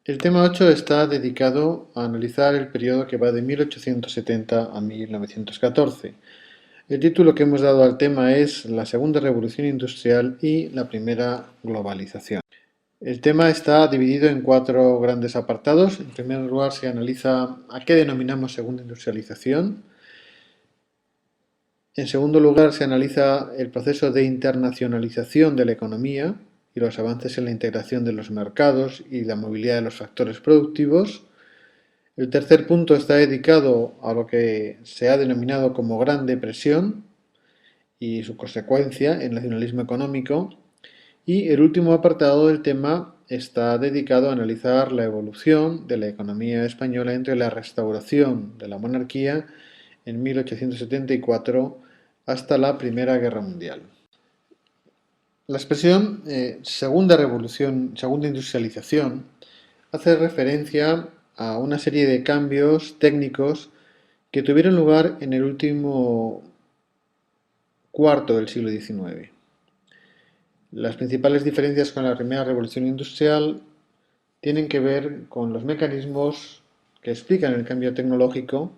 El tema 8 está dedicado a analizar el periodo que va de 1870 a 1914. El título que hemos dado al tema es La Segunda Revolución Industrial y la Primera Globalización. El tema está dividido en cuatro grandes apartados. En primer lugar, se analiza a qué denominamos segunda industrialización. En segundo lugar, se analiza el proceso de internacionalización de la economía y los avances en la integración de los mercados y la movilidad de los factores productivos. El tercer punto está dedicado a lo que se ha denominado como Gran Depresión y su consecuencia, el nacionalismo económico. Y el último apartado del tema está dedicado a analizar la evolución de la economía española entre la restauración de la monarquía en 1874 hasta la Primera Guerra Mundial. La expresión segunda industrialización hace referencia a una serie de cambios técnicos que tuvieron lugar en el último cuarto del siglo XIX. Las principales diferencias con la primera revolución industrial tienen que ver con los mecanismos que explican el cambio tecnológico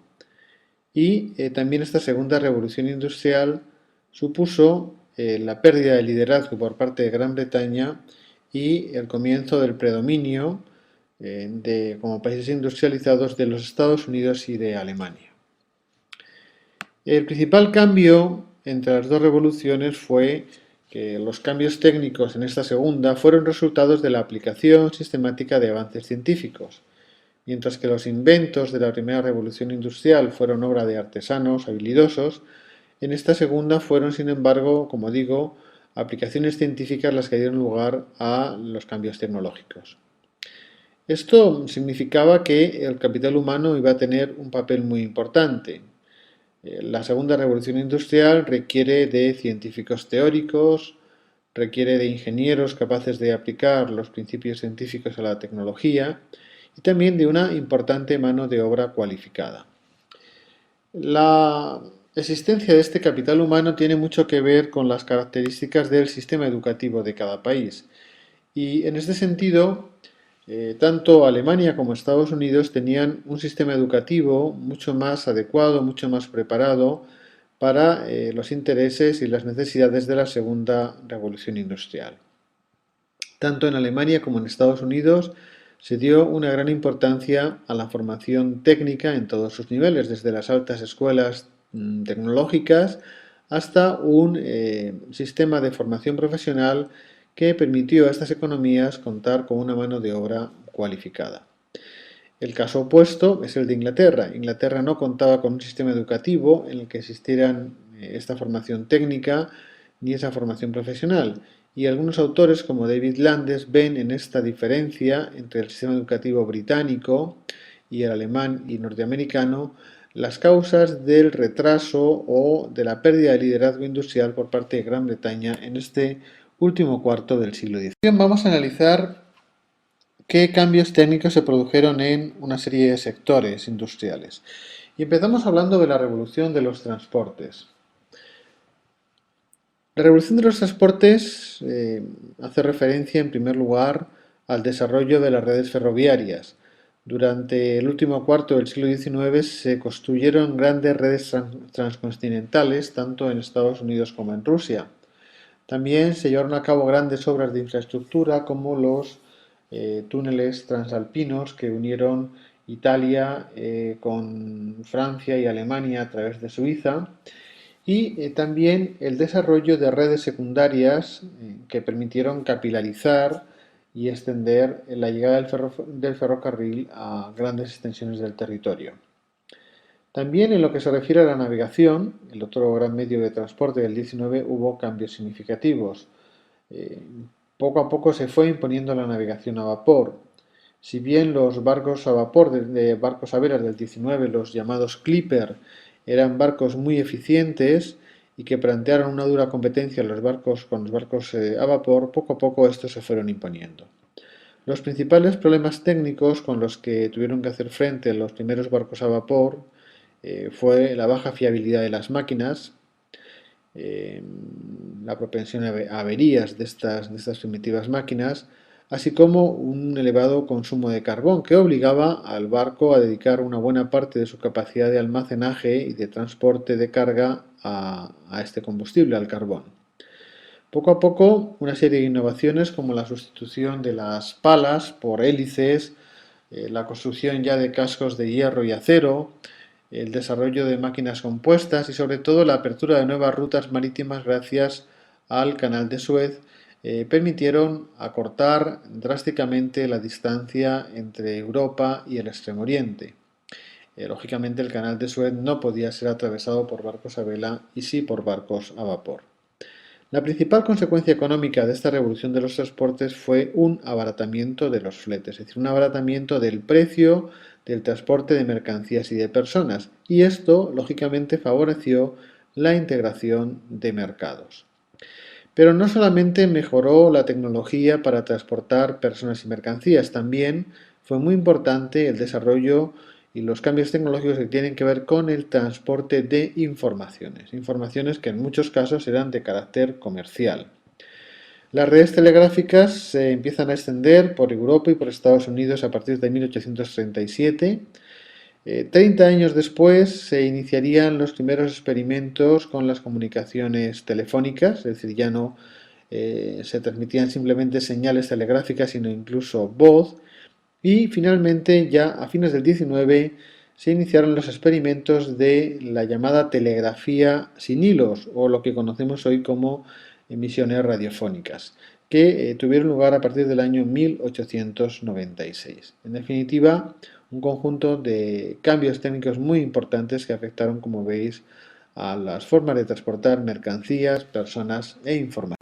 y también esta segunda revolución industrial supuso la pérdida de liderazgo por parte de Gran Bretaña y el comienzo del predominio como países industrializados de los Estados Unidos y de Alemania. El principal cambio entre las dos revoluciones fue que los cambios técnicos en esta segunda fueron resultados de la aplicación sistemática de avances científicos, mientras que los inventos de la primera revolución industrial fueron obra de artesanos habilidosos, en esta segunda fueron, sin embargo, como digo, aplicaciones científicas las que dieron lugar a los cambios tecnológicos. Esto significaba que el capital humano iba a tener un papel muy importante. La segunda revolución industrial requiere de científicos teóricos, requiere de ingenieros capaces de aplicar los principios científicos a la tecnología y también de una importante mano de obra cualificada. La existencia de este capital humano tiene mucho que ver con las características del sistema educativo de cada país. Y en este sentido, tanto Alemania como Estados Unidos tenían un sistema educativo mucho más adecuado, mucho más preparado para los intereses y las necesidades de la segunda revolución industrial. Tanto en Alemania como en Estados Unidos se dio una gran importancia a la formación técnica en todos sus niveles, desde las altas escuelas tecnológicas hasta un sistema de formación profesional que permitió a estas economías contar con una mano de obra cualificada. El caso opuesto es el de Inglaterra. Inglaterra no contaba con un sistema educativo en el que existieran esta formación técnica ni esa formación profesional. Y algunos autores como David Landes ven en esta diferencia entre el sistema educativo británico y el alemán y norteamericano las causas del retraso o de la pérdida de liderazgo industrial por parte de Gran Bretaña en este último cuarto del siglo XIX. Vamos a analizar qué cambios técnicos se produjeron en una serie de sectores industriales. Y empezamos hablando de la revolución de los transportes. La revolución de los transportes hace referencia en primer lugar al desarrollo de las redes ferroviarias. Durante el último cuarto del siglo XIX se construyeron grandes redes transcontinentales tanto en Estados Unidos como en Rusia. También se llevaron a cabo grandes obras de infraestructura como los túneles transalpinos que unieron Italia con Francia y Alemania a través de Suiza y también el desarrollo de redes secundarias que permitieron capilarizar y extender la llegada del ferrocarril a grandes extensiones del territorio. También en lo que se refiere a la navegación, el otro gran medio de transporte del 19, hubo cambios significativos. Eh, Poco a poco se fue imponiendo la navegación a vapor. Si bien los barcos a vapor de barcos a velas del 19, los llamados Clipper, eran barcos muy eficientes y que plantearon una dura competencia a los barcos con los barcos a vapor, poco a poco estos se fueron imponiendo. Los principales problemas técnicos con los que tuvieron que hacer frente los primeros barcos a vapor fue la baja fiabilidad de las máquinas, eh, la propensión a averías de estas primitivas máquinas, así como un elevado consumo de carbón que obligaba al barco a dedicar una buena parte de su capacidad de almacenaje y de transporte de carga a este combustible, al carbón. Poco a poco, una serie de innovaciones como la sustitución de las palas por hélices, la construcción ya de cascos de hierro y acero, el desarrollo de máquinas compuestas y sobre todo la apertura de nuevas rutas marítimas gracias al Canal de Suez permitieron acortar drásticamente la distancia entre Europa y el Extremo Oriente. Lógicamente el Canal de Suez no podía ser atravesado por barcos a vela y sí por barcos a vapor. La principal consecuencia económica de esta revolución de los transportes fue un abaratamiento de los fletes, es decir, un abaratamiento del precio del transporte de mercancías y de personas, y esto, lógicamente, favoreció la integración de mercados. Pero no solamente mejoró la tecnología para transportar personas y mercancías, también fue muy importante el desarrollo y los cambios tecnológicos que tienen que ver con el transporte de informaciones, informaciones que en muchos casos eran de carácter comercial. Las redes telegráficas se empiezan a extender por Europa y por Estados Unidos a partir de 1837. 30 años después se iniciarían los primeros experimentos con las comunicaciones telefónicas, es decir, ya no se transmitían simplemente señales telegráficas, sino incluso voz. Y finalmente, ya a fines del 19, se iniciaron los experimentos de la llamada telegrafía sin hilos, o lo que conocemos hoy como emisiones radiofónicas, que tuvieron lugar a partir del año 1896. En definitiva, un conjunto de cambios técnicos muy importantes que afectaron, como veis, a las formas de transportar mercancías, personas e información.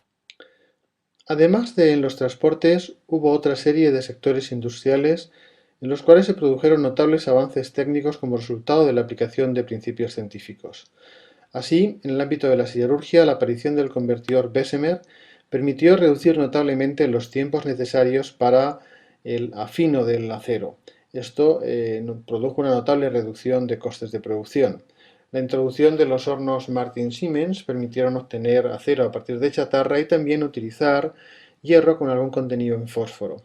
Además de en los transportes, hubo otra serie de sectores industriales en los cuales se produjeron notables avances técnicos como resultado de la aplicación de principios científicos. Así, en el ámbito de la siderurgia, la aparición del convertidor Bessemer permitió reducir notablemente los tiempos necesarios para el afino del acero. Esto produjo una notable reducción de costes de producción. La introducción de los hornos Martin-Siemens permitieron obtener acero a partir de chatarra y también utilizar hierro con algún contenido en fósforo.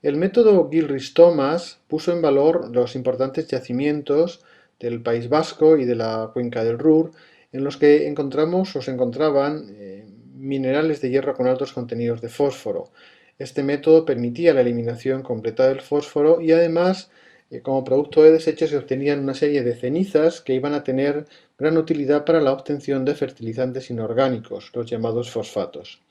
El método Gilchrist-Thomas puso en valor los importantes yacimientos del País Vasco y de la cuenca del Ruhr, en los que encontramos o se encontraban minerales de hierro con altos contenidos de fósforo. Este método permitía la eliminación completa del fósforo y además, como producto de desechos, se obtenían una serie de cenizas que iban a tener gran utilidad para la obtención de fertilizantes inorgánicos, los llamados fosfatos.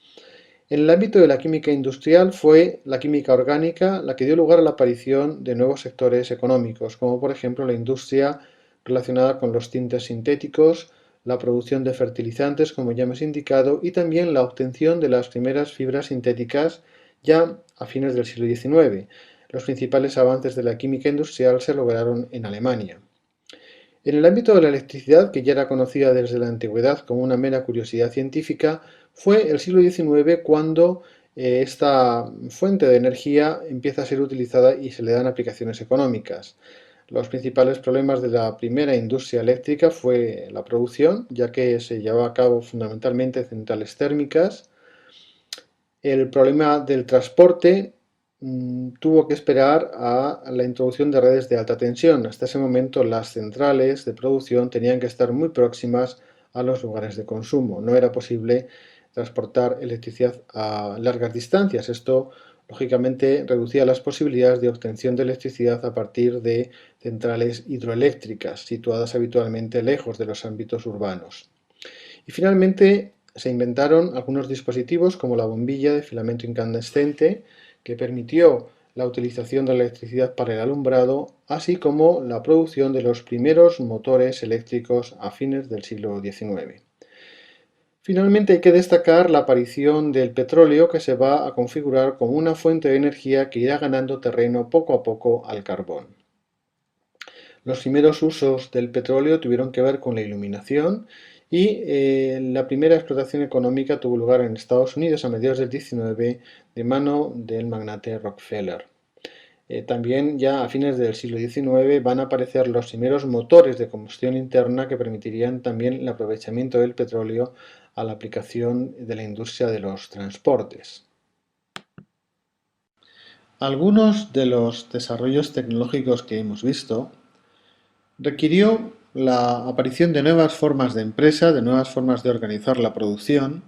En el ámbito de la química industrial fue la química orgánica la que dio lugar a la aparición de nuevos sectores económicos, como por ejemplo la industria relacionada con los tintes sintéticos, la producción de fertilizantes, como ya hemos indicado, y también la obtención de las primeras fibras sintéticas ya a fines del siglo XIX. Los principales avances de la química industrial se lograron en Alemania. En el ámbito de la electricidad, que ya era conocida desde la antigüedad como una mera curiosidad científica, fue el siglo XIX cuando esta fuente de energía empieza a ser utilizada y se le dan aplicaciones económicas. Los principales problemas de la primera industria eléctrica fue la producción, ya que se llevaba a cabo fundamentalmente en centrales térmicas. El problema del transporte tuvo que esperar a la introducción de redes de alta tensión. Hasta ese momento las centrales de producción tenían que estar muy próximas a los lugares de consumo. No era posible transportar electricidad a largas distancias. Esto, lógicamente, reducía las posibilidades de obtención de electricidad a partir de centrales hidroeléctricas, situadas habitualmente lejos de los ámbitos urbanos. Y finalmente se inventaron algunos dispositivos como la bombilla de filamento incandescente, que permitió la utilización de la electricidad para el alumbrado, así como la producción de los primeros motores eléctricos a fines del siglo XIX. Finalmente hay que destacar la aparición del petróleo, que se va a configurar como una fuente de energía que irá ganando terreno poco a poco al carbón. Los primeros usos del petróleo tuvieron que ver con la iluminación y la primera explotación económica tuvo lugar en Estados Unidos a mediados del 19 de mano del magnate Rockefeller. También ya a fines del siglo XIX van a aparecer los primeros motores de combustión interna que permitirían también el aprovechamiento del petróleo a la aplicación de la industria de los transportes. Algunos de los desarrollos tecnológicos que hemos visto requirió la aparición de nuevas formas de empresa, de nuevas formas de organizar la producción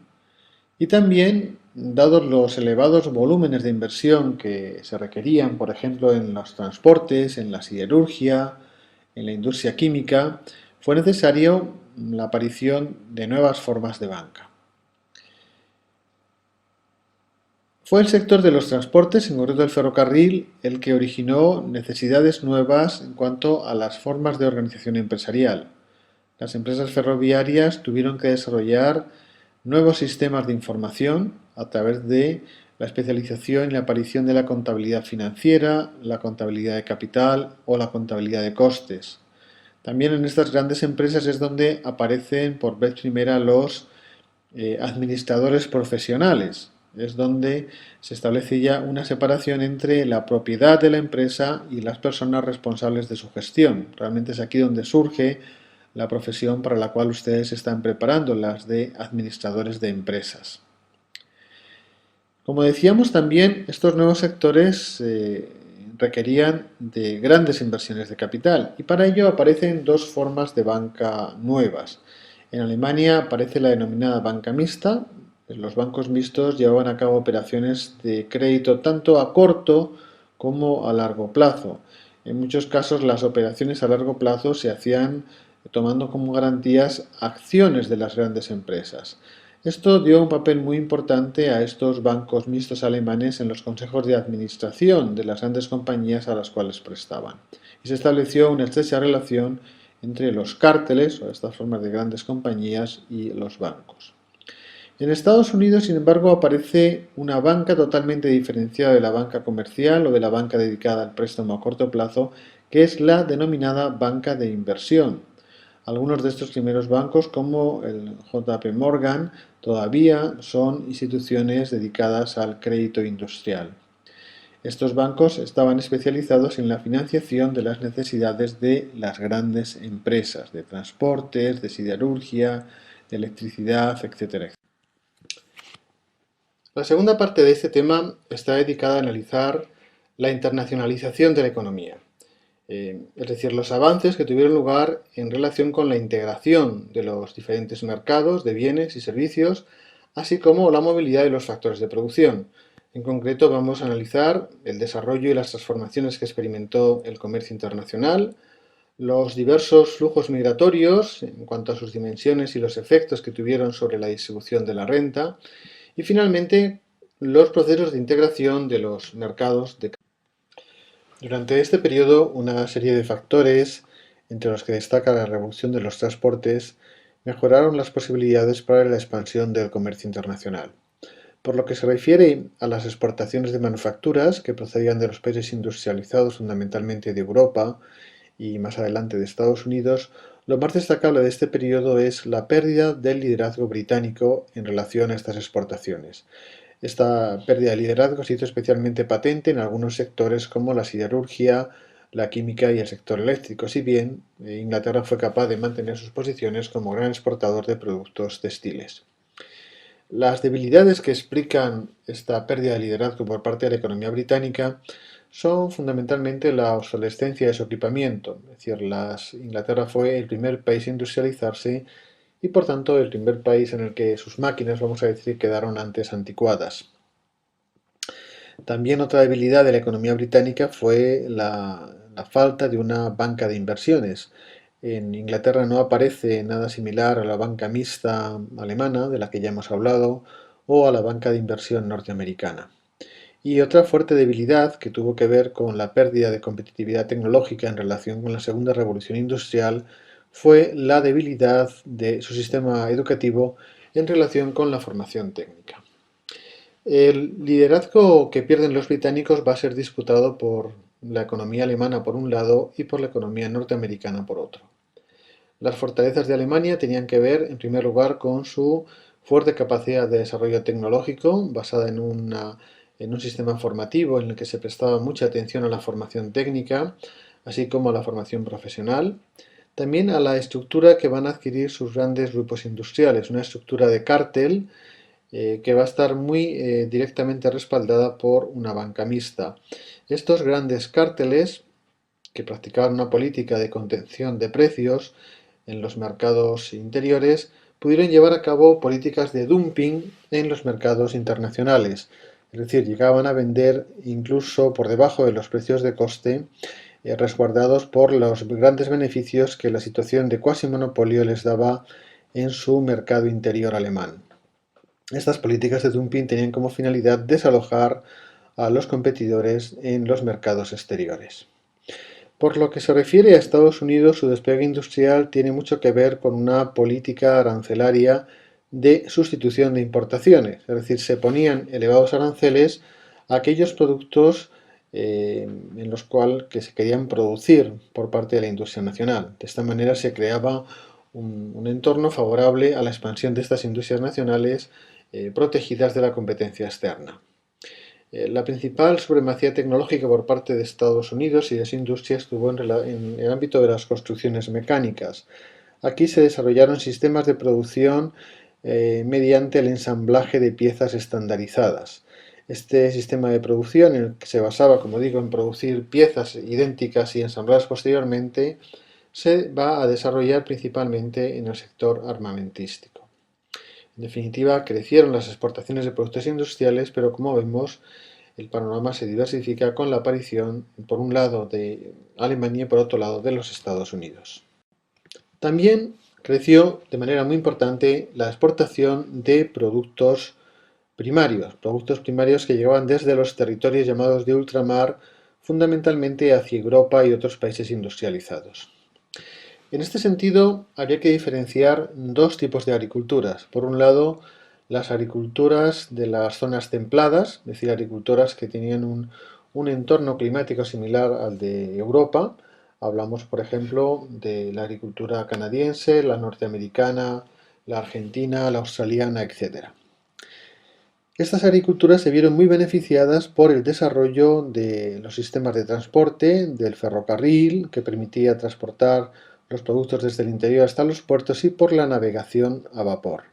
y también, dados los elevados volúmenes de inversión que se requerían, por ejemplo, en los transportes, en la siderurgia, en la industria química, fue necesario la aparición de nuevas formas de banca. Fue el sector de los transportes, en concreto el ferrocarril, el que originó necesidades nuevas en cuanto a las formas de organización empresarial. Las empresas ferroviarias tuvieron que desarrollar nuevos sistemas de información a través de la especialización y la aparición de la contabilidad financiera, la contabilidad de capital o la contabilidad de costes. También en estas grandes empresas es donde aparecen por vez primera los administradores profesionales. Es donde se establece ya una separación entre la propiedad de la empresa y las personas responsables de su gestión. Realmente es aquí donde surge la profesión para la cual ustedes se están preparando, las de administradores de empresas. Como decíamos también, estos nuevos sectores requerían de grandes inversiones de capital y para ello aparecen dos formas de banca nuevas. En Alemania aparece la denominada banca mixta. Los bancos mixtos llevaban a cabo operaciones de crédito tanto a corto como a largo plazo. En muchos casos las operaciones a largo plazo se hacían tomando como garantías acciones de las grandes empresas. Esto dio un papel muy importante a estos bancos mixtos alemanes en los consejos de administración de las grandes compañías a las cuales prestaban. Y se estableció una estrecha relación entre los cárteles, o estas formas de grandes compañías, y los bancos. En Estados Unidos, sin embargo, aparece una banca totalmente diferenciada de la banca comercial o de la banca dedicada al préstamo a corto plazo, que es la denominada banca de inversión. Algunos de estos primeros bancos, como el JP Morgan, todavía son instituciones dedicadas al crédito industrial. Estos bancos estaban especializados en la financiación de las necesidades de las grandes empresas, de transportes, de siderurgia, de electricidad, etc. La segunda parte de este tema está dedicada a analizar la internacionalización de la economía. Es decir, los avances que tuvieron lugar en relación con la integración de los diferentes mercados de bienes y servicios, así como la movilidad de los factores de producción. En concreto, vamos a analizar el desarrollo y las transformaciones que experimentó el comercio internacional, los diversos flujos migratorios en cuanto a sus dimensiones y los efectos que tuvieron sobre la distribución de la renta, y finalmente los procesos de integración de los mercados de Durante este periodo, una serie de factores, entre los que destaca la revolución de los transportes, mejoraron las posibilidades para la expansión del comercio internacional. Por lo que se refiere a las exportaciones de manufacturas que procedían de los países industrializados fundamentalmente de Europa y más adelante de Estados Unidos, lo más destacable de este periodo es la pérdida del liderazgo británico en relación a estas exportaciones. Esta pérdida de liderazgo se hizo especialmente patente en algunos sectores como la siderurgia, la química y el sector eléctrico, si bien Inglaterra fue capaz de mantener sus posiciones como gran exportador de productos textiles. Las debilidades que explican esta pérdida de liderazgo por parte de la economía británica son fundamentalmente la obsolescencia de su equipamiento, es decir, Inglaterra fue el primer país a industrializarse y por tanto el primer país en el que sus máquinas, vamos a decir, quedaron antes anticuadas. También otra debilidad de la economía británica fue la falta de una banca de inversiones. En Inglaterra no aparece nada similar a la banca mixta alemana, de la que ya hemos hablado, o a la banca de inversión norteamericana. Y otra fuerte debilidad que tuvo que ver con la pérdida de competitividad tecnológica en relación con la segunda revolución industrial fue la debilidad de su sistema educativo en relación con la formación técnica. El liderazgo que pierden los británicos va a ser disputado por la economía alemana por un lado y por la economía norteamericana por otro. Las fortalezas de Alemania tenían que ver, en primer lugar, con su fuerte capacidad de desarrollo tecnológico, basada en un sistema formativo en el que se prestaba mucha atención a la formación técnica, así como a la formación profesional. También a la estructura que van a adquirir sus grandes grupos industriales, una estructura de cártel que va a estar muy directamente respaldada por una banca mixta. Estos grandes cárteles, que practicaban una política de contención de precios en los mercados interiores, pudieron llevar a cabo políticas de dumping en los mercados internacionales. Es decir, llegaban a vender incluso por debajo de los precios de coste, resguardados por los grandes beneficios que la situación de cuasi monopolio les daba en su mercado interior alemán. Estas políticas de dumping tenían como finalidad desalojar a los competidores en los mercados exteriores. Por lo que se refiere a Estados Unidos, su despegue industrial tiene mucho que ver con una política arancelaria de sustitución de importaciones, es decir, se ponían elevados aranceles a aquellos productos en los cuales se querían producir por parte de la industria nacional. De esta manera se creaba un entorno favorable a la expansión de estas industrias nacionales protegidas de la competencia externa. La principal supremacía tecnológica por parte de Estados Unidos y de su industria estuvo en el ámbito de las construcciones mecánicas. Aquí se desarrollaron sistemas de producción mediante el ensamblaje de piezas estandarizadas. Este sistema de producción, en el que se basaba, como digo, en producir piezas idénticas y ensambladas posteriormente, se va a desarrollar principalmente en el sector armamentístico. En definitiva, crecieron las exportaciones de productos industriales, pero como vemos, el panorama se diversifica con la aparición, por un lado, de Alemania y por otro lado, de los Estados Unidos. También creció de manera muy importante la exportación de productos primarios que llegaban desde los territorios llamados de ultramar, fundamentalmente hacia Europa y otros países industrializados. En este sentido, habría que diferenciar dos tipos de agriculturas. Por un lado, las agriculturas de las zonas templadas, es decir, agricultoras que tenían un entorno climático similar al de Europa. Hablamos, por ejemplo, de la agricultura canadiense, la norteamericana, la argentina, la australiana, etc. Estas agriculturas se vieron muy beneficiadas por el desarrollo de los sistemas de transporte, del ferrocarril, que permitía transportar los productos desde el interior hasta los puertos, y por la navegación a vapor.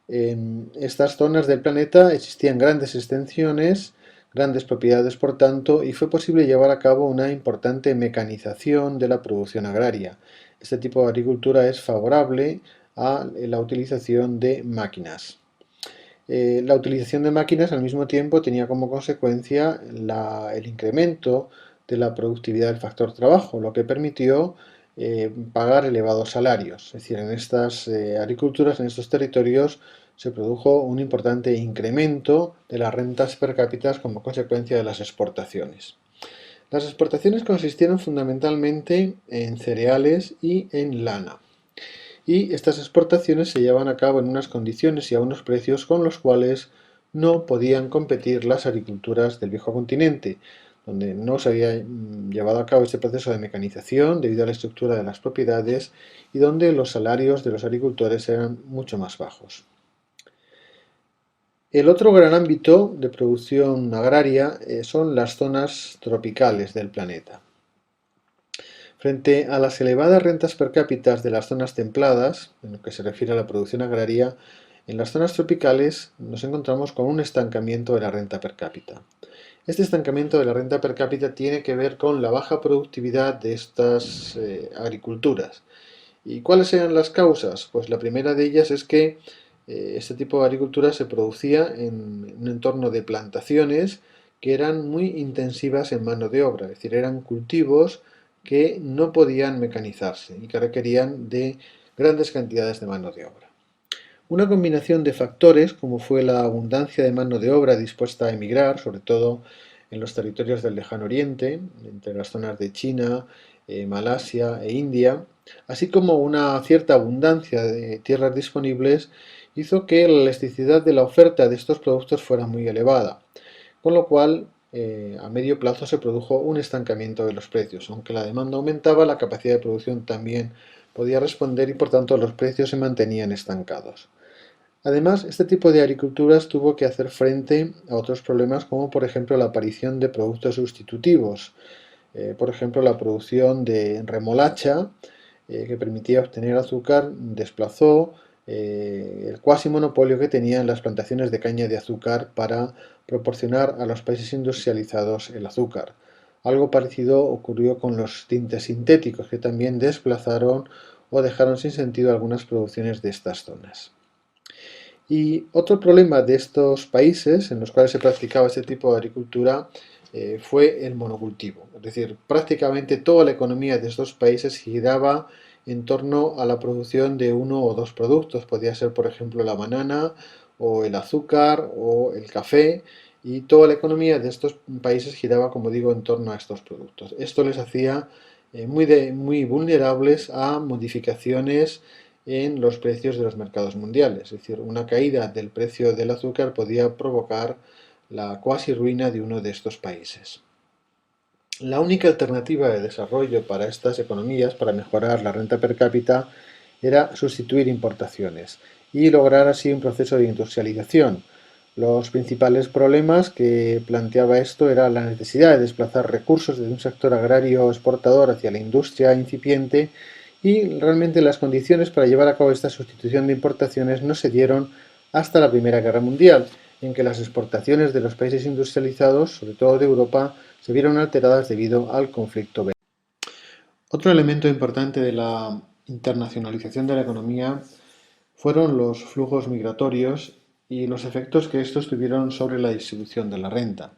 En estas zonas del planeta existían grandes extensiones, grandes propiedades por tanto, y fue posible llevar a cabo una importante mecanización de la producción agraria. Este tipo de agricultura es favorable a la utilización de máquinas. La utilización de máquinas al mismo tiempo tenía como consecuencia el incremento de la productividad del factor trabajo, lo que permitió pagar elevados salarios. Es decir, en estas agriculturas, en estos territorios, se produjo un importante incremento de las rentas per cápita como consecuencia de las exportaciones. Las exportaciones consistieron fundamentalmente en cereales y en lana. Y estas exportaciones se llevaban a cabo en unas condiciones y a unos precios con los cuales no podían competir las agriculturas del viejo continente, donde no se había llevado a cabo este proceso de mecanización debido a la estructura de las propiedades y donde los salarios de los agricultores eran mucho más bajos. El otro gran ámbito de producción agraria son las zonas tropicales del planeta. Frente a las elevadas rentas per cápita de las zonas templadas, en lo que se refiere a la producción agraria, en las zonas tropicales nos encontramos con un estancamiento de la renta per cápita. Este estancamiento de la renta per cápita tiene que ver con la baja productividad de estas agriculturas. ¿Y cuáles eran las causas? Pues la primera de ellas es que este tipo de agricultura se producía en un entorno de plantaciones que eran muy intensivas en mano de obra, es decir, eran cultivos que no podían mecanizarse y que requerían de grandes cantidades de mano de obra. Una combinación de factores, como fue la abundancia de mano de obra dispuesta a emigrar, sobre todo en los territorios del Lejano Oriente, entre las zonas de China, Malasia e India, así como una cierta abundancia de tierras disponibles, hizo que la elasticidad de la oferta de estos productos fuera muy elevada, con lo cual a medio plazo se produjo un estancamiento de los precios. Aunque la demanda aumentaba, la capacidad de producción también podía responder y por tanto los precios se mantenían estancados. Además, este tipo de agriculturas tuvo que hacer frente a otros problemas como por ejemplo la aparición de productos sustitutivos, por ejemplo la producción de remolacha que permitía obtener azúcar desplazó el cuasi monopolio que tenían las plantaciones de caña de azúcar para proporcionar a los países industrializados el azúcar. Algo parecido ocurrió con los tintes sintéticos, que también desplazaron o dejaron sin sentido algunas producciones de estas zonas. Y otro problema de estos países en los cuales se practicaba este tipo de agricultura fue el monocultivo. Es decir, prácticamente toda la economía de estos países giraba en torno a la producción de uno o dos productos. Podía ser, por ejemplo, la banana o el azúcar o el café. Y toda la economía de estos países giraba, como digo, en torno a estos productos. Esto les hacía muy vulnerables a modificaciones en los precios de los mercados mundiales. Es decir, una caída del precio del azúcar podía provocar la cuasi ruina de uno de estos países. La única alternativa de desarrollo para estas economías, para mejorar la renta per cápita, era sustituir importaciones y lograr así un proceso de industrialización. Los principales problemas que planteaba esto era la necesidad de desplazar recursos desde un sector agrario exportador hacia la industria incipiente, y realmente las condiciones para llevar a cabo esta sustitución de importaciones no se dieron hasta la Primera Guerra Mundial, en que las exportaciones de los países industrializados, sobre todo de Europa, se vieron alteradas debido al conflicto bélico. Otro elemento importante de la internacionalización de la economía fueron los flujos migratorios y los efectos que estos tuvieron sobre la distribución de la renta.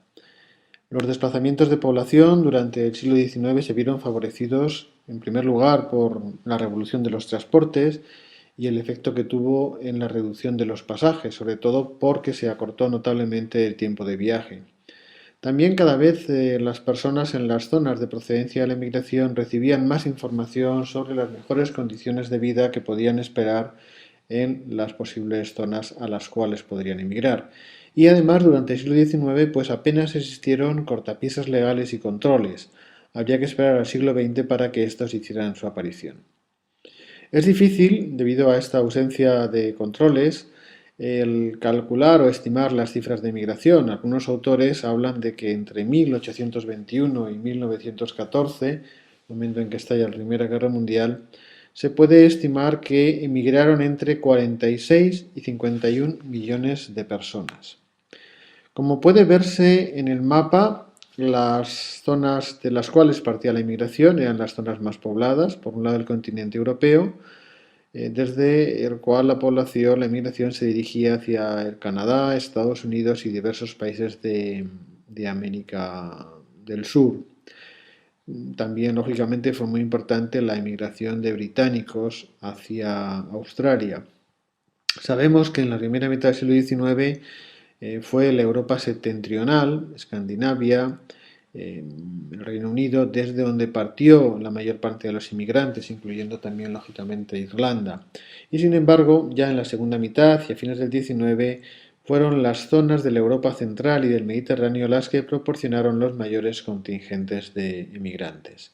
Los desplazamientos de población durante el siglo XIX se vieron favorecidos, en primer lugar, por la revolución de los transportes y el efecto que tuvo en la reducción de los pasajes, sobre todo porque se acortó notablemente el tiempo de viaje. También cada vez las personas en las zonas de procedencia de la emigración recibían más información sobre las mejores condiciones de vida que podían esperar en las posibles zonas a las cuales podrían emigrar. Y además, durante el siglo XIX, pues apenas existieron cortapisas legales y controles. Habría que esperar al siglo XX para que estos hicieran su aparición. Es difícil, debido a esta ausencia de controles, el calcular o estimar las cifras de migración. Algunos autores hablan de que entre 1821 y 1914, momento en que estalla la Primera Guerra Mundial, se puede estimar que emigraron entre 46 y 51 millones de personas. Como puede verse en el mapa, las zonas de las cuales partía la inmigración eran las zonas más pobladas, por un lado el continente europeo, desde el cual la inmigración se dirigía hacia el Canadá, Estados Unidos y diversos países de América del Sur. También, lógicamente, fue muy importante la inmigración de británicos hacia Australia. Sabemos que en la primera mitad del siglo XIX fue la Europa septentrional, Escandinavia, el Reino Unido, desde donde partió la mayor parte de los inmigrantes, incluyendo también, lógicamente, Irlanda. Y sin embargo, ya en la segunda mitad y a fines del XIX, fueron las zonas de la Europa central y del Mediterráneo las que proporcionaron los mayores contingentes de inmigrantes.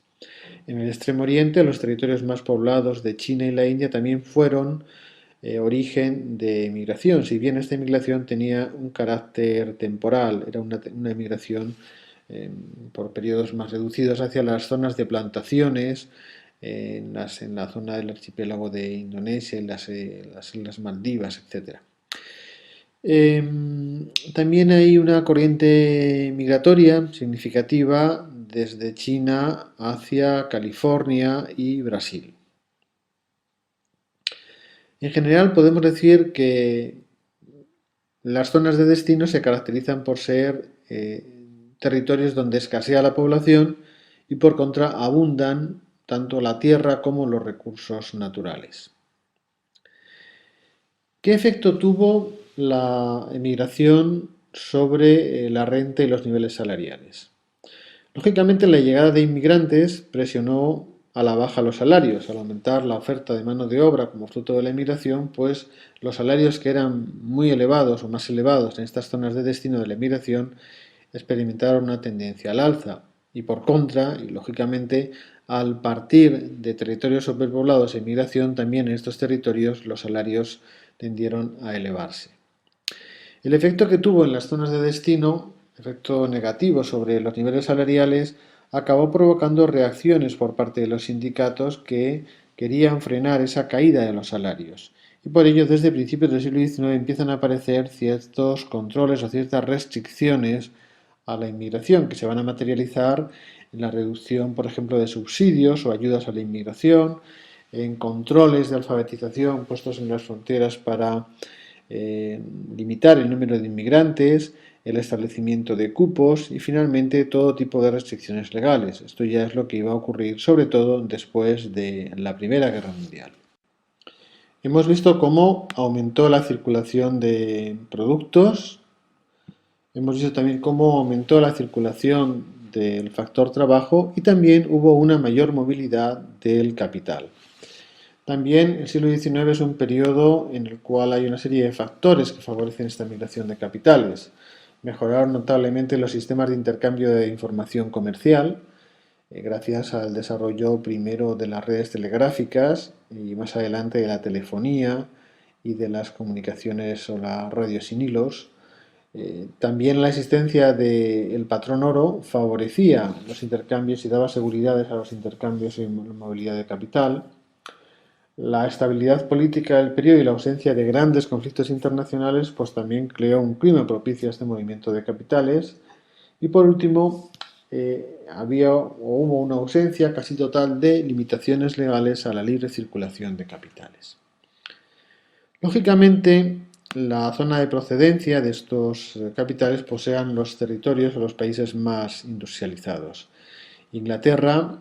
En el Extremo Oriente, los territorios más poblados de China y la India también fueron origen de emigración, si bien esta emigración tenía un carácter temporal, era una emigración por periodos más reducidos hacia las zonas de plantaciones, en la zona del archipiélago de Indonesia, en las Islas Maldivas, etc. También hay una corriente migratoria significativa desde China hacia California y Brasil. En general podemos decir que las zonas de destino se caracterizan por ser territorios donde escasea la población y por contra abundan tanto la tierra como los recursos naturales. ¿Qué efecto tuvo la emigración sobre la renta y los niveles salariales? Lógicamente, la llegada de inmigrantes presionó a la baja los salarios. Al aumentar la oferta de mano de obra como fruto de la inmigración, pues los salarios que eran muy elevados o más elevados en estas zonas de destino de la inmigración experimentaron una tendencia al alza. Y por contra, y lógicamente, al partir de territorios superpoblados e inmigración, también en estos territorios los salarios tendieron a elevarse. El efecto que tuvo en las zonas de destino, efecto negativo sobre los niveles salariales, acabó provocando reacciones por parte de los sindicatos que querían frenar esa caída de los salarios. y por ello desde principios del siglo XIX empiezan a aparecer ciertos controles o ciertas restricciones a la inmigración que se van a materializar en la reducción, por ejemplo, de subsidios o ayudas a la inmigración, en controles de alfabetización puestos en las fronteras para limitar el número de inmigrantes, el establecimiento de cupos y finalmente todo tipo de restricciones legales. Esto ya es lo que iba a ocurrir sobre todo después de la Primera Guerra Mundial. Hemos visto cómo aumentó la circulación de productos, hemos visto también cómo aumentó la circulación del factor trabajo y también hubo una mayor movilidad del capital. También el siglo XIX es un periodo en el cual hay una serie de factores que favorecen esta migración de capitales. Mejoraron notablemente los sistemas de intercambio de información comercial, gracias al desarrollo primero de las redes telegráficas y más adelante de la telefonía y de las comunicaciones o la radio sin hilos. También la existencia del patrón oro favorecía los intercambios y daba seguridades a los intercambios y movilidad de capital. La estabilidad política del periodo y la ausencia de grandes conflictos internacionales pues también creó un clima propicio a este movimiento de capitales. Y por último, había o hubo una ausencia casi total de limitaciones legales a la libre circulación de capitales. Lógicamente, la zona de procedencia de estos capitales posean los territorios o los países más industrializados. Inglaterra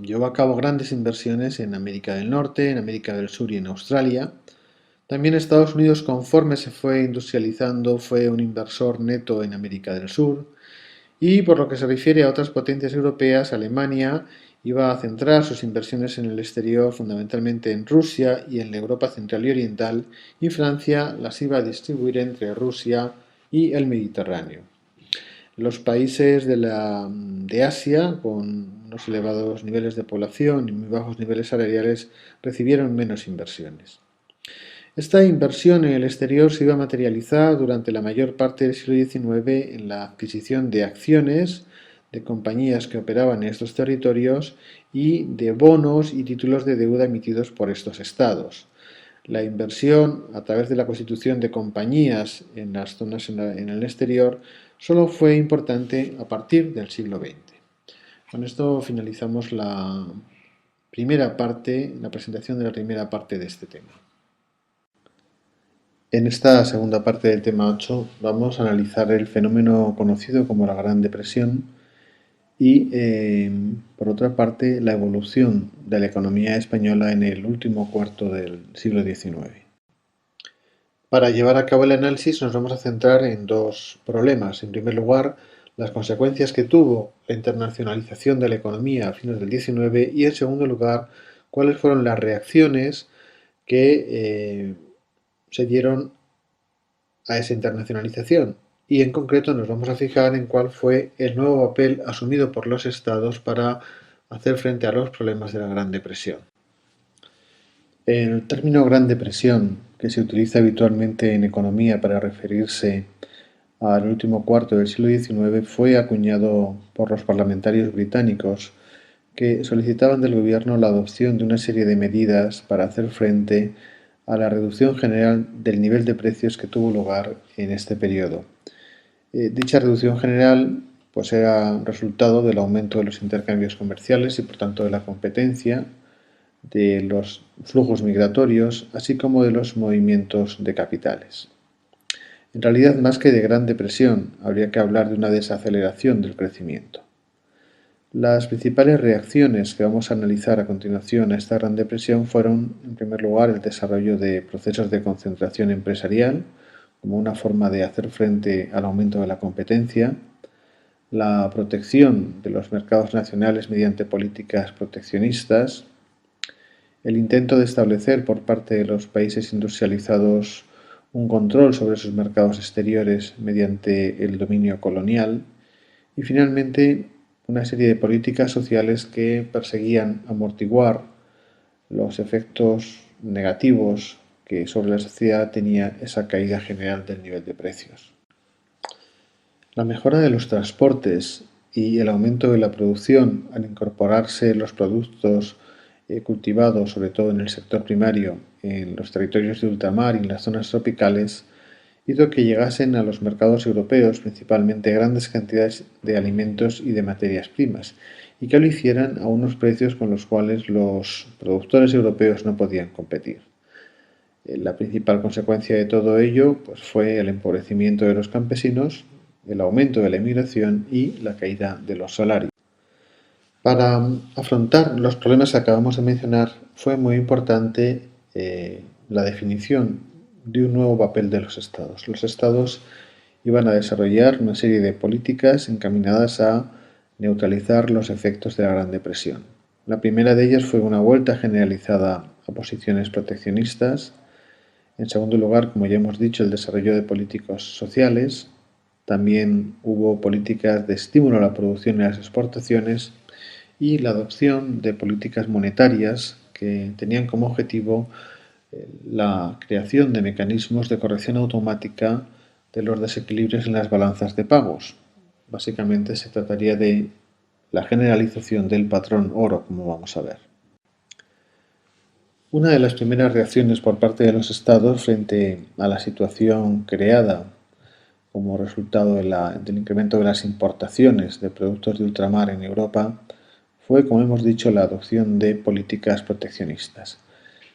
llevó a cabo grandes inversiones en América del Norte, en América del Sur y en Australia. También Estados Unidos, conforme se fue industrializando, fue un inversor neto en América del Sur. Y por lo que se refiere a otras potencias europeas, Alemania iba a centrar sus inversiones en el exterior fundamentalmente en Rusia y en la Europa central y oriental, y Francia las iba a distribuir entre Rusia y el Mediterráneo. Los países de Asia, con unos elevados niveles de población y muy bajos niveles salariales, recibieron menos inversiones. Esta inversión en el exterior se iba a materializar durante la mayor parte del siglo XIX en la adquisición de acciones de compañías que operaban en estos territorios y de bonos y títulos de deuda emitidos por estos estados. La inversión a través de la constitución de compañías en las zonas en el exterior solo fue importante a partir del siglo XX. Con esto finalizamos la presentación de la primera parte de este tema. En esta segunda parte del tema 8 vamos a analizar el fenómeno conocido como la Gran Depresión y, por otra parte, la evolución de la economía española en el último cuarto del siglo XIX. Para llevar a cabo el análisis nos vamos a centrar en dos problemas. En primer lugar, las consecuencias que tuvo la internacionalización de la economía a fines del XIX y, en segundo lugar, cuáles fueron las reacciones que se dieron a esa internacionalización y en concreto nos vamos a fijar en cuál fue el nuevo papel asumido por los estados para hacer frente a los problemas de la Gran Depresión. El término Gran Depresión, que se utiliza habitualmente en economía para referirse al último cuarto del siglo XIX, fue acuñado por los parlamentarios británicos que solicitaban del gobierno la adopción de una serie de medidas para hacer frente a la reducción general del nivel de precios que tuvo lugar en este periodo. Dicha reducción general pues, era resultado del aumento de los intercambios comerciales y por tanto de la competencia, de los flujos migratorios, así como de los movimientos de capitales. En realidad, más que de Gran Depresión, habría que hablar de una desaceleración del crecimiento. Las principales reacciones que vamos a analizar a continuación a esta Gran Depresión fueron, en primer lugar, el desarrollo de procesos de concentración empresarial, como una forma de hacer frente al aumento de la competencia, la protección de los mercados nacionales mediante políticas proteccionistas, el intento de establecer por parte de los países industrializados un control sobre sus mercados exteriores mediante el dominio colonial y finalmente una serie de políticas sociales que perseguían amortiguar los efectos negativos que sobre la sociedad tenía esa caída general del nivel de precios. La mejora de los transportes y el aumento de la producción al incorporarse los productos cultivado sobre todo en el sector primario en los territorios de ultramar y en las zonas tropicales, hizo que llegasen a los mercados europeos principalmente grandes cantidades de alimentos y de materias primas, y que lo hicieran a unos precios con los cuales los productores europeos no podían competir. La principal consecuencia de todo ello pues, fue el empobrecimiento de los campesinos, el aumento de la emigración y la caída de los salarios. Para afrontar los problemas que acabamos de mencionar, fue muy importante la definición de un nuevo papel de los estados. Los estados iban a desarrollar una serie de políticas encaminadas a neutralizar los efectos de la Gran Depresión. La primera de ellas fue una vuelta generalizada a posiciones proteccionistas. En segundo lugar, como ya hemos dicho, el desarrollo de políticas sociales. También hubo políticas de estímulo a la producción y a las exportaciones y la adopción de políticas monetarias que tenían como objetivo la creación de mecanismos de corrección automática de los desequilibrios en las balanzas de pagos. Básicamente se trataría de la generalización del patrón oro, como vamos a ver. Una de las primeras reacciones por parte de los estados frente a la situación creada como resultado del incremento de las importaciones de productos de ultramar en Europa fue, como hemos dicho, la adopción de políticas proteccionistas.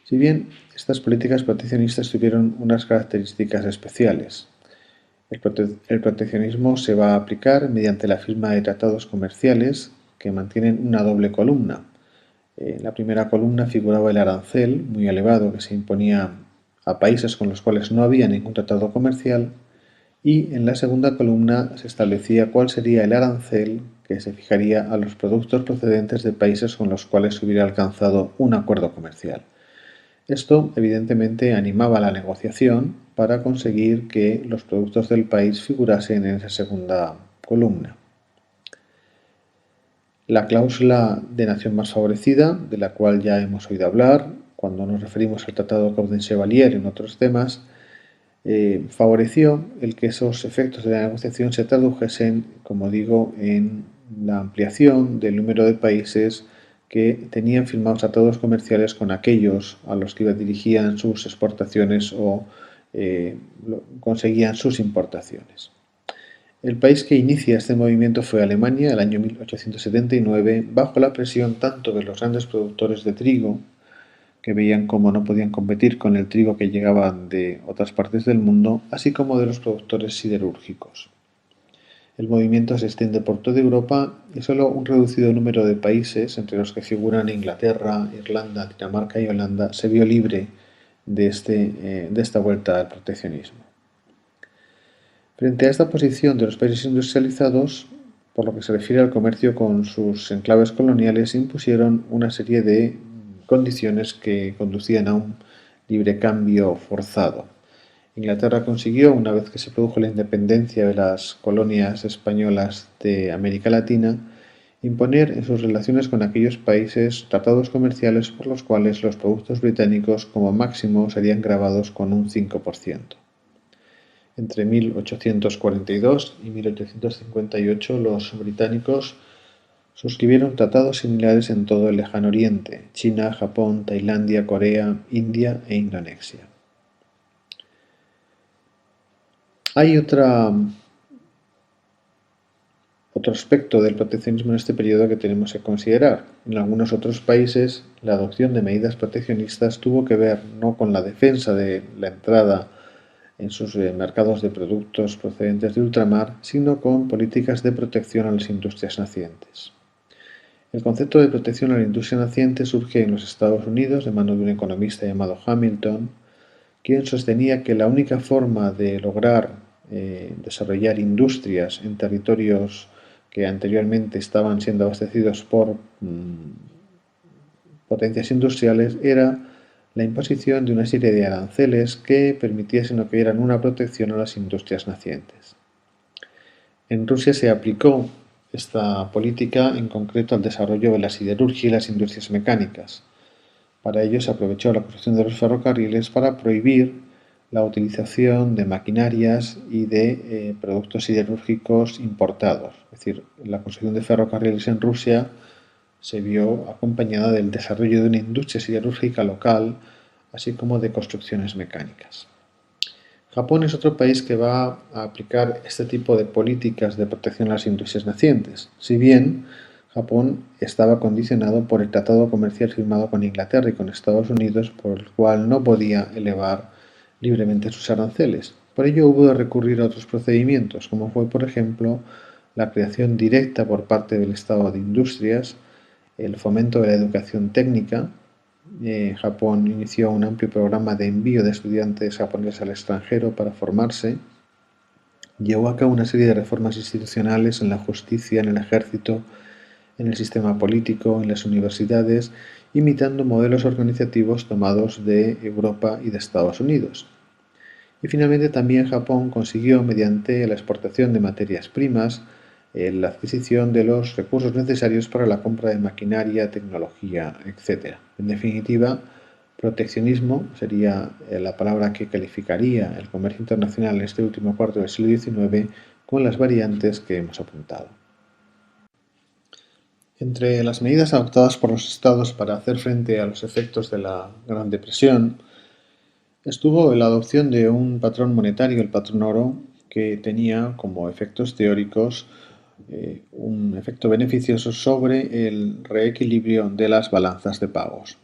Si bien estas políticas proteccionistas tuvieron unas características especiales, el proteccionismo se va a aplicar mediante la firma de tratados comerciales que mantienen una doble columna. En la primera columna figuraba el arancel muy elevado que se imponía a países con los cuales no había ningún tratado comercial, y en la segunda columna se establecía cuál sería el arancel que se fijaría a los productos procedentes de países con los cuales se hubiera alcanzado un acuerdo comercial. Esto, evidentemente, animaba la negociación para conseguir que los productos del país figurasen en esa segunda columna. La cláusula de nación más favorecida, de la cual ya hemos oído hablar cuando nos referimos al Tratado Caudencia-Chevalier en otros temas, favoreció el que esos efectos de la negociación se tradujesen, como digo, en la ampliación del número de países que tenían firmados tratados comerciales con aquellos a los que dirigían sus exportaciones o conseguían sus importaciones. El país que inicia este movimiento fue Alemania, el año 1879, bajo la presión tanto de los grandes productores de trigo, que veían cómo no podían competir con el trigo que llegaban de otras partes del mundo, así como de los productores siderúrgicos. El movimiento se extiende por toda Europa y solo un reducido número de países, entre los que figuran Inglaterra, Irlanda, Dinamarca y Holanda, se vio libre de esta vuelta al proteccionismo. Frente a esta posición de los países industrializados, por lo que se refiere al comercio con sus enclaves coloniales, impusieron una serie de condiciones que conducían a un libre cambio forzado. Inglaterra consiguió, una vez que se produjo la independencia de las colonias españolas de América Latina, imponer en sus relaciones con aquellos países tratados comerciales por los cuales los productos británicos como máximo serían gravados con un 5%. Entre 1842 y 1858 los británicos suscribieron tratados similares en todo el Lejano Oriente: China, Japón, Tailandia, Corea, India e Indonesia. Hay otro aspecto del proteccionismo en este periodo que tenemos que considerar. En algunos otros países, la adopción de medidas proteccionistas tuvo que ver no con la defensa de la entrada en sus mercados de productos procedentes de ultramar, sino con políticas de protección a las industrias nacientes. El concepto de protección a la industria naciente surge en los Estados Unidos de mano de un economista llamado Hamilton, quien sostenía que la única forma de lograr desarrollar industrias en territorios que anteriormente estaban siendo abastecidos por potencias industriales era la imposición de una serie de aranceles que permitiesen o que dieran una protección a las industrias nacientes. En Rusia se aplicó esta política en concreto al desarrollo de la siderurgia y las industrias mecánicas. Para ello se aprovechó la construcción de los ferrocarriles para prohibir la utilización de maquinarias y de productos siderúrgicos importados. Es decir, la construcción de ferrocarriles en Rusia se vio acompañada del desarrollo de una industria siderúrgica local, así como de construcciones mecánicas. Japón es otro país que va a aplicar este tipo de políticas de protección a las industrias nacientes, si bien Japón estaba condicionado por el tratado comercial firmado con Inglaterra y con Estados Unidos, por el cual no podía elevar libremente sus aranceles. Por ello hubo de recurrir a otros procedimientos, como fue, por ejemplo, la creación directa por parte del Estado de industrias, el fomento de la educación técnica. Japón inició un amplio programa de envío de estudiantes japoneses al extranjero para formarse. Llevó a cabo una serie de reformas institucionales en la justicia, en el ejército, en el sistema político, en las universidades, imitando modelos organizativos tomados de Europa y de Estados Unidos. Y finalmente también Japón consiguió, mediante la exportación de materias primas, la adquisición de los recursos necesarios para la compra de maquinaria, tecnología, etc. En definitiva, proteccionismo sería la palabra que calificaría el comercio internacional en este último cuarto del siglo XIX, con las variantes que hemos apuntado. Entre las medidas adoptadas por los estados para hacer frente a los efectos de la Gran Depresión estuvo la adopción de un patrón monetario, el patrón oro, que tenía como efectos teóricos un efecto beneficioso sobre el reequilibrio de las balanzas de pagos.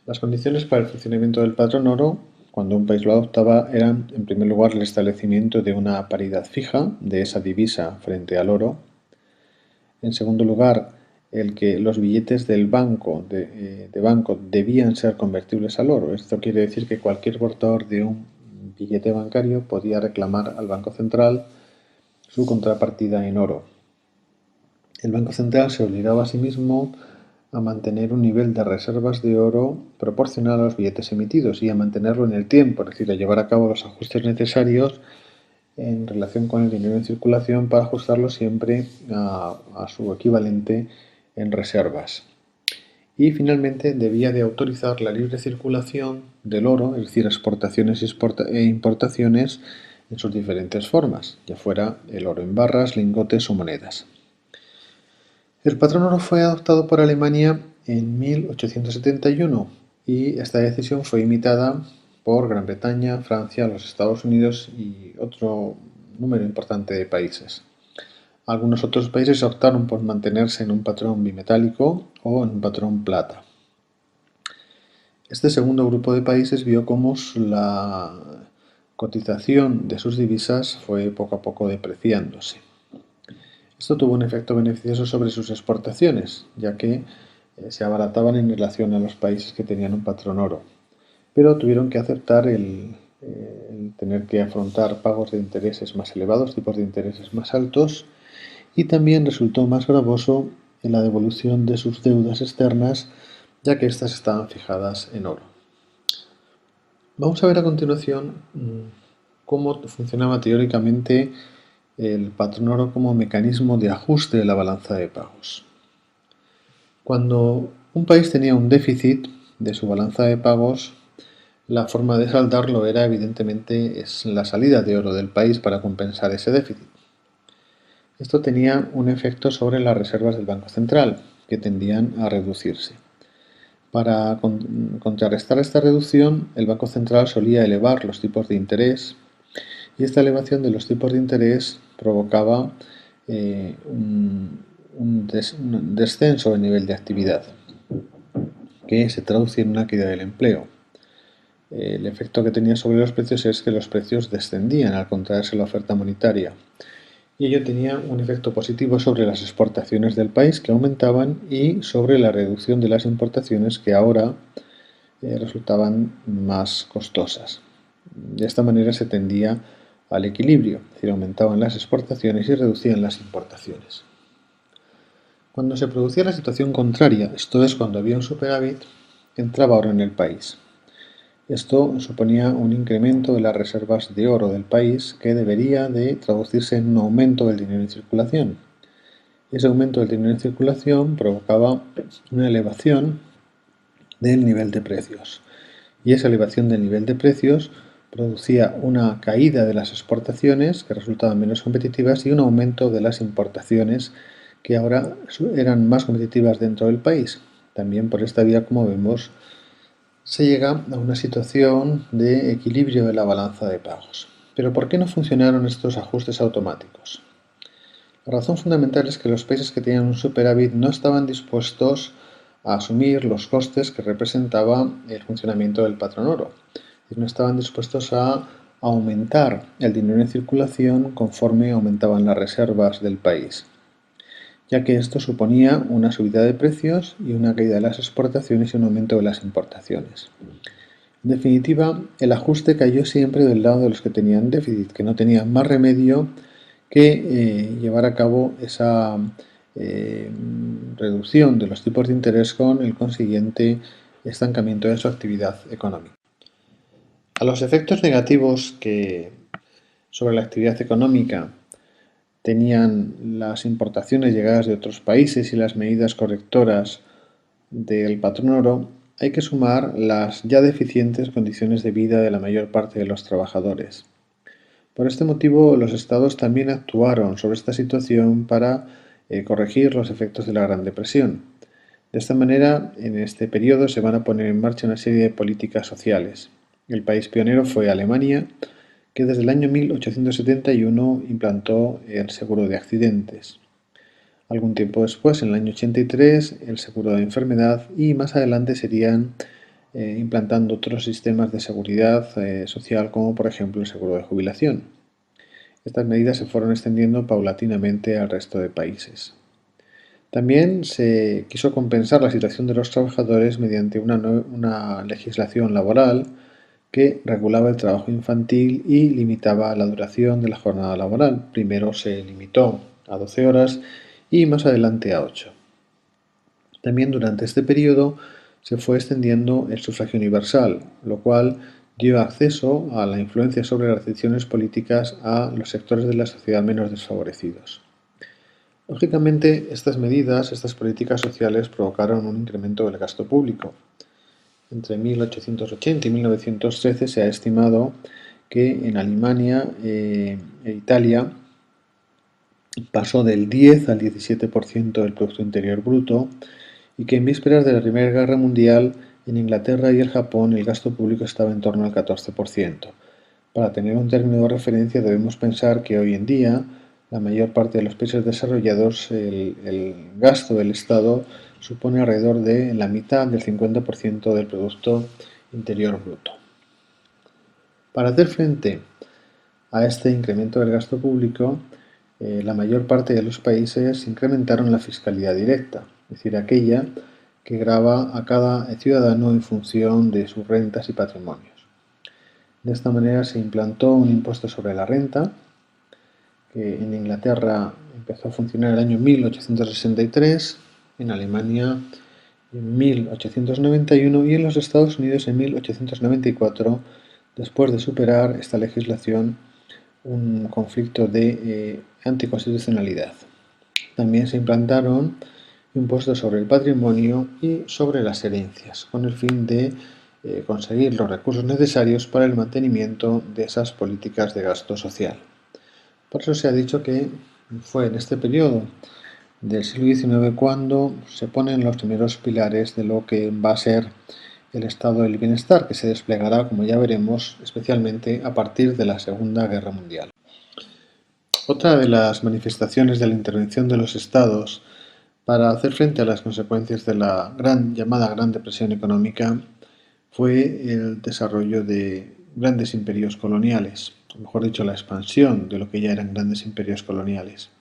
Las condiciones para el funcionamiento del patrón oro, cuando un país lo adoptaba, eran, en primer lugar, el establecimiento de una paridad fija de esa divisa frente al oro. En segundo lugar, el que los billetes del banco debían ser convertibles al oro. Esto quiere decir que cualquier portador de un billete bancario podía reclamar al Banco Central su contrapartida en oro. El Banco Central se obligaba a sí mismo a mantener un nivel de reservas de oro proporcional a los billetes emitidos y a mantenerlo en el tiempo, es decir, a llevar a cabo los ajustes necesarios en relación con el dinero en circulación para ajustarlo siempre a su equivalente en reservas. Y finalmente debía de autorizar la libre circulación del oro, es decir, exportaciones e importaciones en sus diferentes formas, ya fuera el oro en barras, lingotes o monedas. El patrón oro fue adoptado por Alemania en 1871 y esta decisión fue imitada por Gran Bretaña, Francia, los Estados Unidos y otro número importante de países. Algunos otros países optaron por mantenerse en un patrón bimetálico o en un patrón plata. Este segundo grupo de países vio cómo la cotización de sus divisas fue poco a poco depreciándose. Esto tuvo un efecto beneficioso sobre sus exportaciones, ya que se abarataban en relación a los países que tenían un patrón oro, pero tuvieron que aceptar el tener que afrontar pagos de intereses más elevados, tipos de intereses más altos, y también resultó más gravoso en la devolución de sus deudas externas, ya que éstas estaban fijadas en oro. Vamos a ver a continuación cómo funcionaba teóricamente el patrón oro como mecanismo de ajuste de la balanza de pagos. Cuando un país tenía un déficit de su balanza de pagos, la forma de saldarlo era evidentemente la salida de oro del país para compensar ese déficit. Esto tenía un efecto sobre las reservas del Banco Central, que tendían a reducirse. Para contrarrestar esta reducción, el Banco Central solía elevar los tipos de interés y esta elevación de los tipos de interés provocaba un descenso del nivel de actividad, que se traducía en una caída del empleo. El efecto que tenía sobre los precios es que los precios descendían al contraerse la oferta monetaria. Y ello tenía un efecto positivo sobre las exportaciones del país, que aumentaban, y sobre la reducción de las importaciones, que ahora resultaban más costosas. De esta manera se tendía al equilibrio, es decir, aumentaban las exportaciones y reducían las importaciones. Cuando se producía la situación contraria, esto es, cuando había un superávit, entraba oro en el país. Esto suponía un incremento de las reservas de oro del país que debería de traducirse en un aumento del dinero en circulación. Ese aumento del dinero en circulación provocaba una elevación del nivel de precios. Y esa elevación del nivel de precios producía una caída de las exportaciones, que resultaban menos competitivas, y un aumento de las importaciones, que ahora eran más competitivas dentro del país. También por esta vía, como vemos, se llega a una situación de equilibrio de la balanza de pagos. Pero ¿por qué no funcionaron estos ajustes automáticos? La razón fundamental es que los países que tenían un superávit no estaban dispuestos a asumir los costes que representaba el funcionamiento del patrón oro. No estaban dispuestos a aumentar el dinero en circulación conforme aumentaban las reservas del país, ya que esto suponía una subida de precios y una caída de las exportaciones y un aumento de las importaciones. En definitiva, el ajuste cayó siempre del lado de los que tenían déficit, que no tenían más remedio que llevar a cabo esa eh, reducción de los tipos de interés con el consiguiente estancamiento de su actividad económica. A los efectos negativos que sobre la actividad económica tenían las importaciones llegadas de otros países y las medidas correctoras del patrón oro, hay que sumar las ya deficientes condiciones de vida de la mayor parte de los trabajadores. Por este motivo, los estados también actuaron sobre esta situación para corregir los efectos de la Gran Depresión. De esta manera, en este periodo se van a poner en marcha una serie de políticas sociales. El país pionero fue Alemania, que desde el año 1871 implantó el seguro de accidentes. Algún tiempo después, en el año 83, el seguro de enfermedad y más adelante serían implantando otros sistemas de seguridad social como por ejemplo el seguro de jubilación. Estas medidas se fueron extendiendo paulatinamente al resto de países. También se quiso compensar la situación de los trabajadores mediante una legislación laboral que regulaba el trabajo infantil y limitaba la duración de la jornada laboral. Primero se limitó a 12 horas y más adelante a 8. También durante este periodo se fue extendiendo el sufragio universal, lo cual dio acceso a la influencia sobre las decisiones políticas a los sectores de la sociedad menos desfavorecidos. Lógicamente, estas medidas, estas políticas sociales provocaron un incremento del gasto público. Entre 1880 y 1913 se ha estimado que en Alemania e Italia pasó del 10 al 17% del Producto Interior Bruto y que en vísperas de la Primera Guerra Mundial en Inglaterra y el Japón el gasto público estaba en torno al 14%. Para tener un término de referencia debemos pensar que hoy en día la mayor parte de los países desarrollados el gasto del Estado supone alrededor de la mitad del 50% del Producto Interior Bruto. Para hacer frente a este incremento del gasto público, la mayor parte de los países incrementaron la fiscalidad directa, es decir, aquella que grava a cada ciudadano en función de sus rentas y patrimonios. De esta manera se implantó un impuesto sobre la renta, que en Inglaterra empezó a funcionar en el año 1863, en Alemania en 1891 y en los Estados Unidos en 1894, después de superar esta legislación un conflicto de anticonstitucionalidad. También se implantaron impuestos sobre el patrimonio y sobre las herencias, con el fin de conseguir los recursos necesarios para el mantenimiento de esas políticas de gasto social. Por eso se ha dicho que fue en este periodo del siglo XIX cuando se ponen los primeros pilares de lo que va a ser el estado del bienestar, que se desplegará, como ya veremos, especialmente a partir de la Segunda Guerra Mundial. Otra de las manifestaciones de la intervención de los estados para hacer frente a las consecuencias de la llamada Gran Depresión económica fue el desarrollo de grandes imperios coloniales, o mejor dicho, la expansión de lo que ya eran grandes imperios coloniales.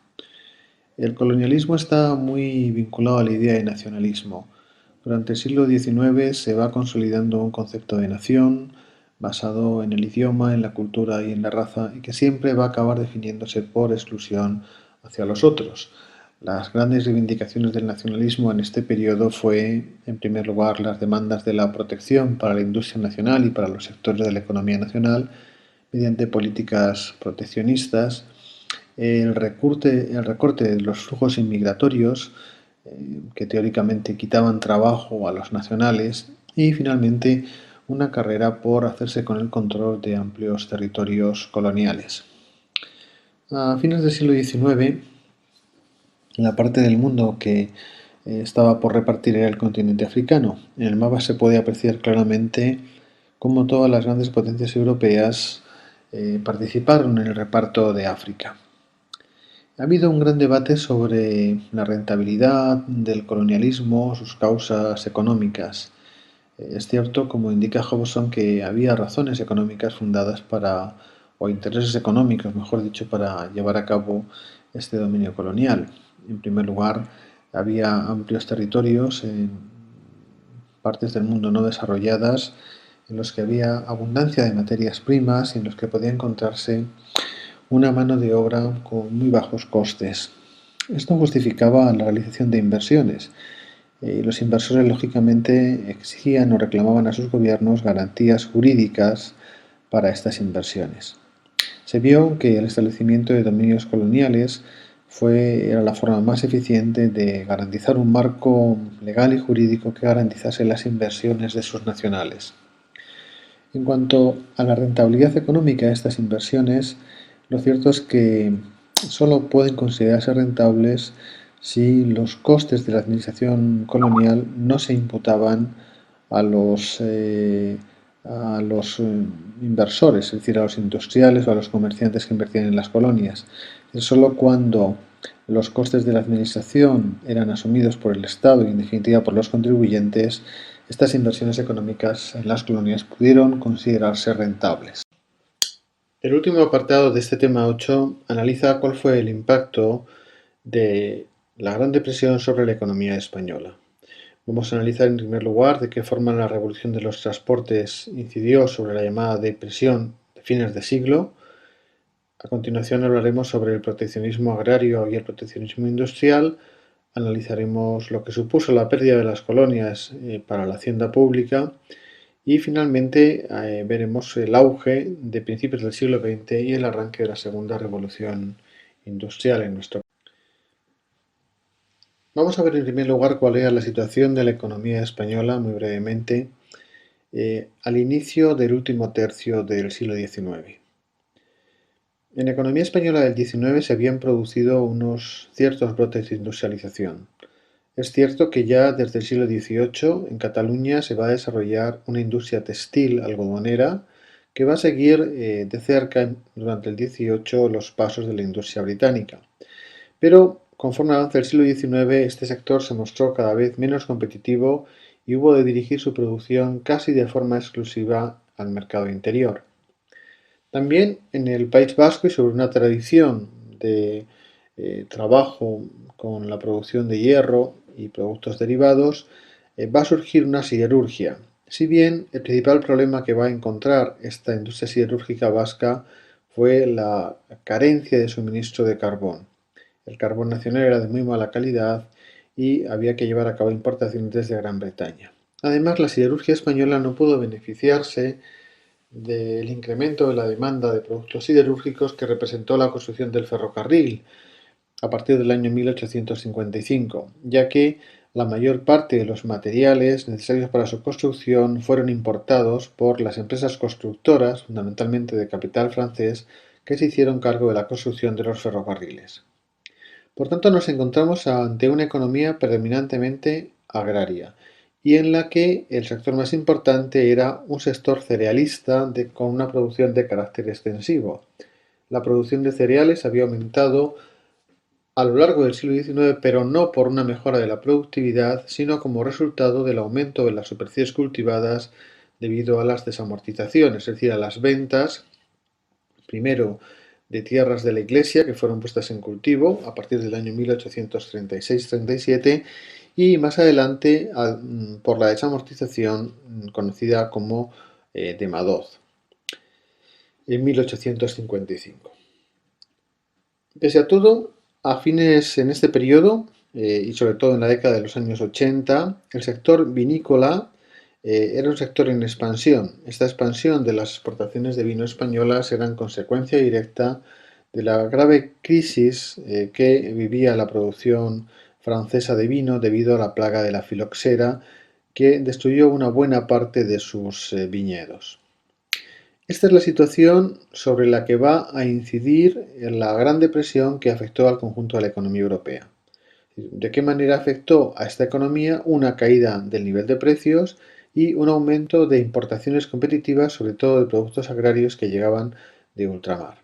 El colonialismo está muy vinculado a la idea de nacionalismo. Durante el siglo XIX se va consolidando un concepto de nación basado en el idioma, en la cultura y en la raza, y que siempre va a acabar definiéndose por exclusión hacia los otros. Las grandes reivindicaciones del nacionalismo en este periodo fue, en primer lugar, las demandas de la protección para la industria nacional y para los sectores de la economía nacional mediante políticas proteccionistas, el recorte de los flujos inmigratorios que teóricamente quitaban trabajo a los nacionales y finalmente una carrera por hacerse con el control de amplios territorios coloniales. A fines del siglo XIX, La parte del mundo que estaba por repartir era el continente africano. En el mapa se puede apreciar claramente cómo todas las grandes potencias europeas participaron en el reparto de África. Ha habido un gran debate sobre la rentabilidad del colonialismo, sus causas económicas. Es cierto, como indica Hobson, que había razones económicas fundadas para, o intereses económicos, mejor dicho, para llevar a cabo este dominio colonial. En primer lugar, había amplios territorios en partes del mundo no desarrolladas en los que había abundancia de materias primas y en los que podía encontrarse una mano de obra con muy bajos costes. Esto justificaba la realización de inversiones y los inversores lógicamente exigían o reclamaban a sus gobiernos garantías jurídicas para estas inversiones. Se vio que el establecimiento de dominios coloniales era la forma más eficiente de garantizar un marco legal y jurídico que garantizase las inversiones de sus nacionales. En cuanto a la rentabilidad económica de estas inversiones, lo cierto es que solo pueden considerarse rentables si los costes de la administración colonial no se imputaban a los inversores, es decir, a los industriales o a los comerciantes que invertían en las colonias. Es solo cuando los costes de la administración eran asumidos por el Estado y en definitiva por los contribuyentes, estas inversiones económicas en las colonias pudieron considerarse rentables. El último apartado de este tema 8 analiza cuál fue el impacto de la Gran Depresión sobre la economía española. Vamos a analizar en primer lugar de qué forma la revolución de los transportes incidió sobre la llamada depresión de fines de siglo. A continuación hablaremos sobre el proteccionismo agrario y el proteccionismo industrial. Analizaremos lo que supuso la pérdida de las colonias para la hacienda pública y finalmente veremos el auge de principios del siglo XX y el arranque de la segunda revolución industrial en nuestro país. Vamos a ver en primer lugar cuál era la situación de la economía española muy brevemente al inicio del último tercio del siglo XIX. En la economía española del XIX se habían producido unos ciertos brotes de industrialización. Es cierto que ya desde el siglo XVIII en Cataluña se va a desarrollar una industria textil algodonera que va a seguir de cerca durante el XVIII los pasos de la industria británica. Pero conforme avanza el siglo XIX, este sector se mostró cada vez menos competitivo y hubo de dirigir su producción casi de forma exclusiva al mercado interior. También en el País Vasco y sobre una tradición de trabajo con la producción de hierro y productos derivados, va a surgir una siderurgia. Si bien el principal problema que va a encontrar esta industria siderúrgica vasca fue la carencia de suministro de carbón. El carbón nacional era de muy mala calidad y había que llevar a cabo importaciones desde Gran Bretaña. Además, la siderurgia española no pudo beneficiarse del incremento de la demanda de productos siderúrgicos que representó la construcción del ferrocarril a partir del año 1855, ya que la mayor parte de los materiales necesarios para su construcción fueron importados por las empresas constructoras, fundamentalmente de capital francés, que se hicieron cargo de la construcción de los ferrocarriles. Por tanto, nos encontramos ante una economía predominantemente agraria y en la que el sector más importante era un sector cerealista con una producción de carácter extensivo. La producción de cereales había aumentado a lo largo del siglo XIX, pero no por una mejora de la productividad, sino como resultado del aumento de las superficies cultivadas debido a las desamortizaciones, es decir, a las ventas, primero de tierras de la Iglesia que fueron puestas en cultivo a partir del año 1836-37 y más adelante por la desamortización conocida como de Madoz en 1855. Pese a todo, a fines en este periodo y sobre todo en la década de los años 80, el sector vinícola era un sector en expansión. Esta expansión de las exportaciones de vino españolas era en consecuencia directa de la grave crisis que vivía la producción francesa de vino debido a la plaga de la filoxera que destruyó una buena parte de sus viñedos. Esta es la situación sobre la que va a incidir la Gran Depresión que afectó al conjunto de la economía europea. ¿De qué manera afectó a esta economía una caída del nivel de precios y un aumento de importaciones competitivas, sobre todo de productos agrarios que llegaban de ultramar?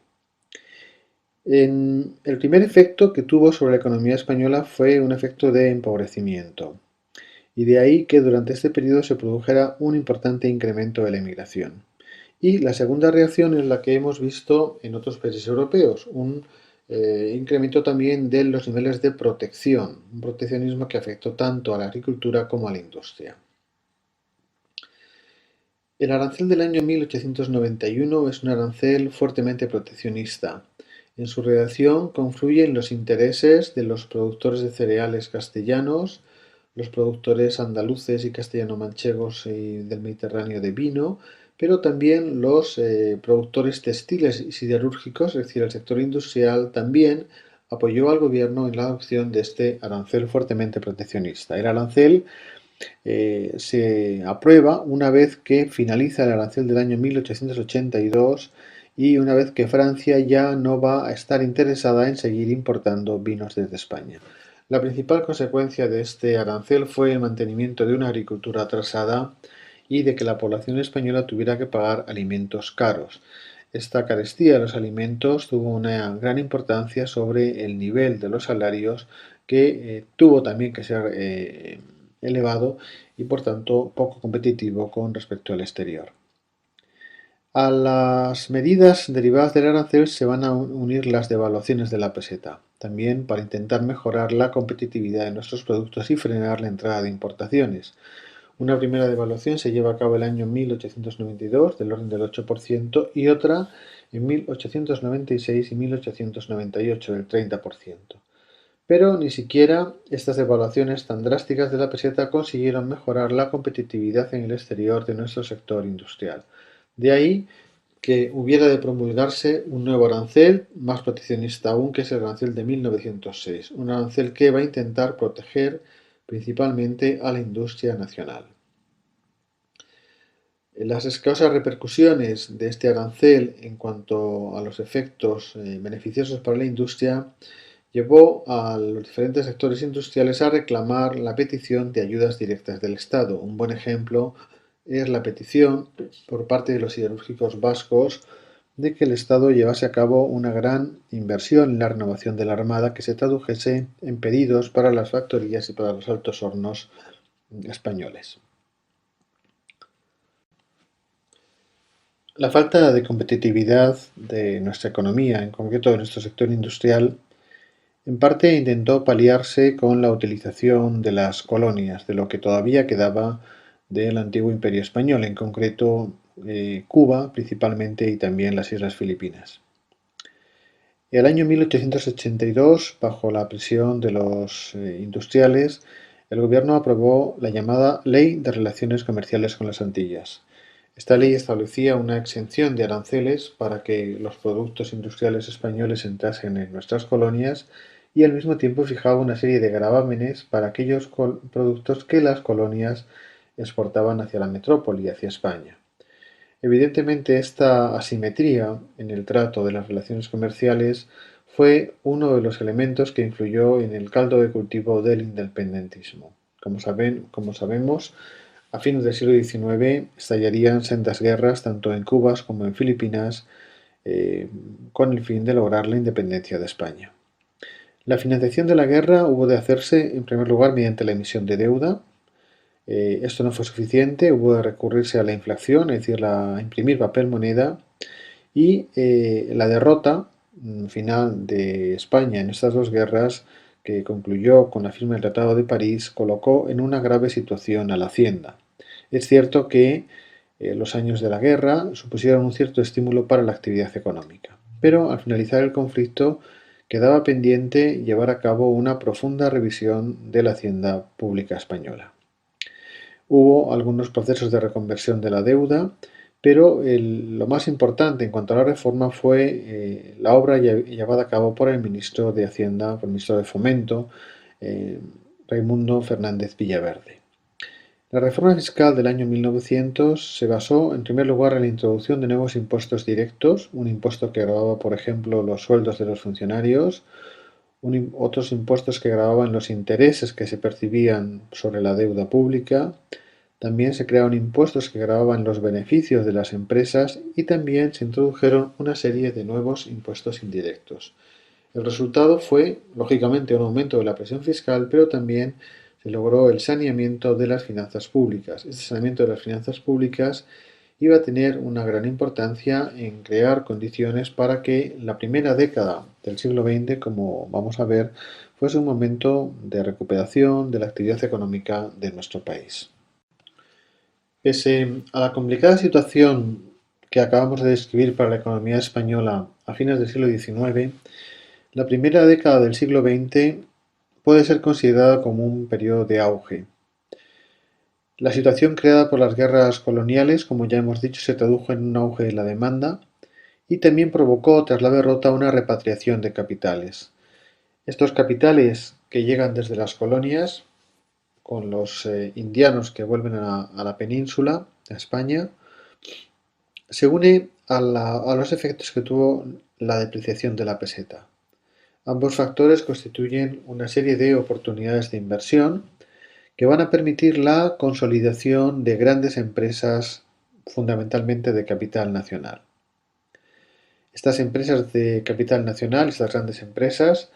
El primer efecto que tuvo sobre la economía española fue un efecto de empobrecimiento, y de ahí que durante este periodo se produjera un importante incremento de la emigración. Y la segunda reacción es la que hemos visto en otros países europeos, un incremento también de los niveles de protección, un proteccionismo que afectó tanto a la agricultura como a la industria. El arancel del año 1891 es un arancel fuertemente proteccionista. En su redacción confluyen los intereses de los productores de cereales castellanos, los productores andaluces y castellano-manchegos del Mediterráneo de vino, pero también los productores textiles y siderúrgicos, es decir, el sector industrial, también apoyó al gobierno en la adopción de este arancel fuertemente proteccionista. El arancel se aprueba una vez que finaliza el arancel del año 1882 y una vez que Francia ya no va a estar interesada en seguir importando vinos desde España. La principal consecuencia de este arancel fue el mantenimiento de una agricultura atrasada y de que la población española tuviera que pagar alimentos caros. Esta carestía de los alimentos tuvo una gran importancia sobre el nivel de los salarios, que tuvo también que ser elevado y por tanto poco competitivo con respecto al exterior. A las medidas derivadas del arancel se van a unir las devaluaciones de la peseta, también para intentar mejorar la competitividad de nuestros productos y frenar la entrada de importaciones. Una primera devaluación se lleva a cabo el año 1892, del orden del 8%, y otra en 1896 y 1898, del 30%. Pero ni siquiera estas devaluaciones tan drásticas de la peseta consiguieron mejorar la competitividad en el exterior de nuestro sector industrial. De ahí que hubiera de promulgarse un nuevo arancel, más proteccionista aún, que es el arancel de 1906, un arancel que va a intentar proteger principalmente a la industria nacional. Las escasas repercusiones de este arancel en cuanto a los efectos beneficiosos para la industria llevó a los diferentes sectores industriales a reclamar la petición de ayudas directas del Estado. Un buen ejemplo es la petición por parte de los siderúrgicos vascos de que el Estado llevase a cabo una gran inversión en la renovación de la Armada, que se tradujese en pedidos para las factorías y para los altos hornos españoles. La falta de competitividad de nuestra economía, en concreto de nuestro sector industrial, en parte intentó paliarse con la utilización de las colonias, de lo que todavía quedaba del antiguo Imperio Español, en concreto Cuba principalmente y también las Islas Filipinas. El año 1882, bajo la presión de los industriales, el gobierno aprobó la llamada Ley de Relaciones Comerciales con las Antillas. Esta ley establecía una exención de aranceles para que los productos industriales españoles entrasen en nuestras colonias y al mismo tiempo fijaba una serie de gravámenes para aquellos productos que las colonias exportaban hacia la metrópoli, hacia España. Evidentemente, esta asimetría en el trato de las relaciones comerciales fue uno de los elementos que influyó en el caldo de cultivo del independentismo. Como sabemos, a fines del siglo XIX estallarían sendas guerras tanto en Cuba como en Filipinas con el fin de lograr la independencia de España. La financiación de la guerra hubo de hacerse en primer lugar mediante la emisión de deuda. Esto no fue suficiente, hubo de recurrirse a la inflación, es decir, a imprimir papel moneda, y la derrota final de España en estas dos guerras, que concluyó con la firma del Tratado de París, colocó en una grave situación a la Hacienda. Es cierto que los años de la guerra supusieron un cierto estímulo para la actividad económica, pero al finalizar el conflicto quedaba pendiente llevar a cabo una profunda revisión de la hacienda pública española. Hubo algunos procesos de reconversión de la deuda, pero lo más importante en cuanto a la reforma fue la obra llevada a cabo por el ministro de Hacienda, por el ministro de Fomento, Raimundo Fernández Villaverde. La reforma fiscal del año 1900 se basó en primer lugar en la introducción de nuevos impuestos directos, un impuesto que grababa, por ejemplo, los sueldos de los funcionarios, otros impuestos que gravaban los intereses que se percibían sobre la deuda pública. También se crearon impuestos que gravaban los beneficios de las empresas y también se introdujeron una serie de nuevos impuestos indirectos. El resultado fue, lógicamente, un aumento de la presión fiscal, pero también se logró el saneamiento de las finanzas públicas. Este saneamiento de las finanzas públicas iba a tener una gran importancia en crear condiciones para que la primera década del siglo XX, como vamos a ver, fuese un momento de recuperación de la actividad económica de nuestro país. Pese a la complicada situación que acabamos de describir para la economía española a fines del siglo XIX, la primera década del siglo XX puede ser considerada como un periodo de auge. La situación creada por las guerras coloniales, como ya hemos dicho, se tradujo en un auge de la demanda y también provocó tras la derrota una repatriación de capitales. Estos capitales que llegan desde las colonias, con los indianos que vuelven a la península, a España, se une a los efectos que tuvo la depreciación de la peseta. Ambos factores constituyen una serie de oportunidades de inversión que van a permitir la consolidación de grandes empresas, fundamentalmente de capital nacional. Estas empresas de capital nacional, estas grandes empresas,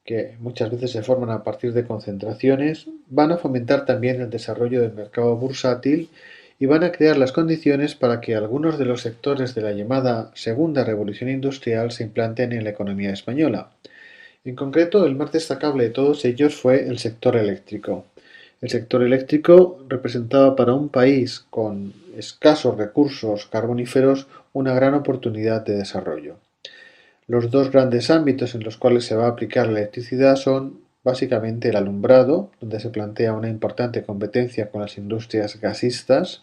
que muchas veces se forman a partir de concentraciones, van a fomentar también el desarrollo del mercado bursátil y van a crear las condiciones para que algunos de los sectores de la llamada Segunda Revolución Industrial se implanten en la economía española. En concreto, el más destacable de todos ellos fue el sector eléctrico. El sector eléctrico representaba para un país con escasos recursos carboníferos una gran oportunidad de desarrollo. Los dos grandes ámbitos en los cuales se va a aplicar la electricidad son básicamente el alumbrado, donde se plantea una importante competencia con las industrias gasistas,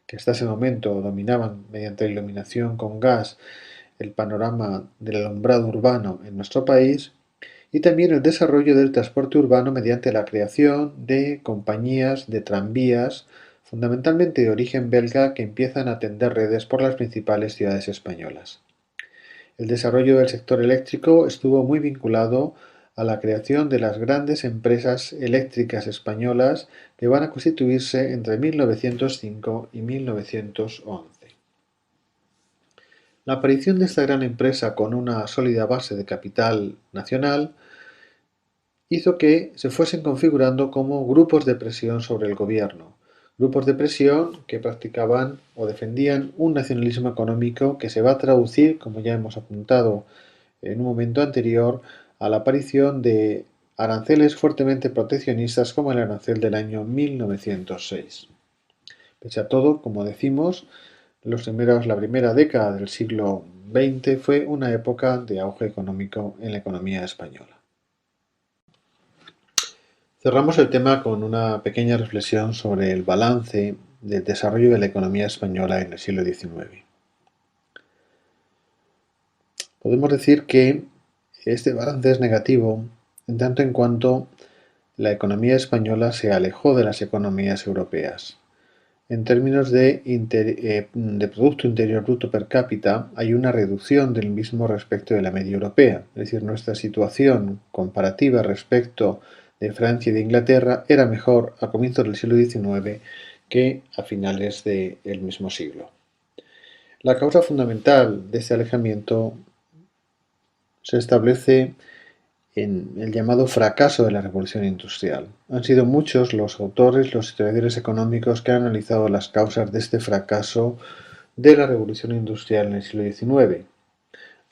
que hasta ese momento dominaban mediante la iluminación con gas el panorama del alumbrado urbano en nuestro país, y también el desarrollo del transporte urbano mediante la creación de compañías de tranvías, fundamentalmente de origen belga, que empiezan a tender redes por las principales ciudades españolas. El desarrollo del sector eléctrico estuvo muy vinculado a la creación de las grandes empresas eléctricas españolas que van a constituirse entre 1905 y 1911. La aparición de esta gran empresa con una sólida base de capital nacional hizo que se fuesen configurando como grupos de presión sobre el gobierno, grupos de presión que practicaban o defendían un nacionalismo económico que se va a traducir, como ya hemos apuntado en un momento anterior, a la aparición de aranceles fuertemente proteccionistas como el arancel del año 1906. Pese a todo, como decimos, la primera década del siglo XX fue una época de auge económico en la economía española. Cerramos el tema con una pequeña reflexión sobre el balance del desarrollo de la economía española en el siglo XIX. Podemos decir que este balance es negativo en tanto en cuanto la economía española se alejó de las economías europeas. En términos de Producto Interior Bruto per cápita, hay una reducción del mismo respecto de la media europea. Es decir, nuestra situación comparativa respecto de Francia y de Inglaterra era mejor a comienzos del siglo XIX que a finales del mismo siglo. La causa fundamental de este alejamiento se establece en el llamado fracaso de la revolución industrial. Han sido muchos los autores, los historiadores económicos que han analizado las causas de este fracaso de la revolución industrial en el siglo XIX.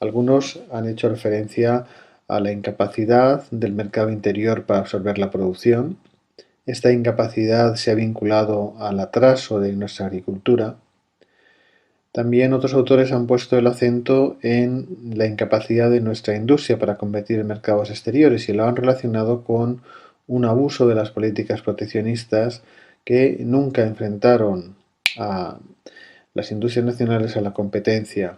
Algunos han hecho referencia a la incapacidad del mercado interior para absorber la producción. Esta incapacidad se ha vinculado al atraso de nuestra agricultura. También otros autores han puesto el acento en la incapacidad de nuestra industria para competir en mercados exteriores y lo han relacionado con un abuso de las políticas proteccionistas que nunca enfrentaron a las industrias nacionales a la competencia.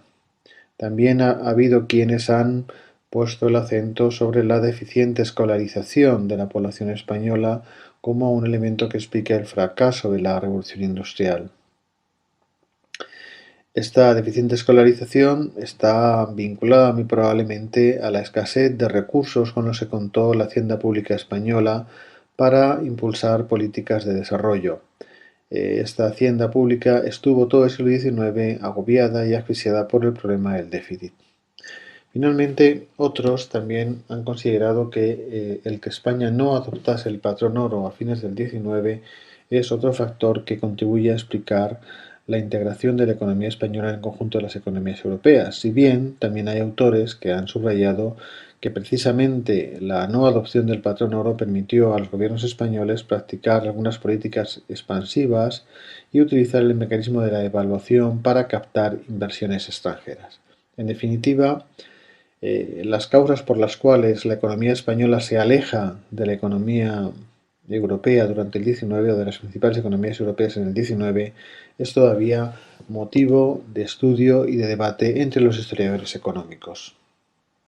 También ha habido quienes han puesto el acento sobre la deficiente escolarización de la población española como un elemento que explica el fracaso de la revolución industrial. Esta deficiente escolarización está vinculada muy probablemente a la escasez de recursos con los que contó la hacienda pública española para impulsar políticas de desarrollo. Esta hacienda pública estuvo todo el siglo XIX agobiada y asfixiada por el problema del déficit. Finalmente, otros también han considerado que el que España no adoptase el patrón oro a fines del XIX es otro factor que contribuye a explicar la integración de la economía española en el conjunto de las economías europeas, si bien también hay autores que han subrayado que precisamente la no adopción del patrón oro permitió a los gobiernos españoles practicar algunas políticas expansivas y utilizar el mecanismo de la devaluación para captar inversiones extranjeras. En definitiva, las causas por las cuales la economía española se aleja de la economía europea durante el XIX o de las principales economías europeas en el XIX es todavía motivo de estudio y de debate entre los historiadores económicos.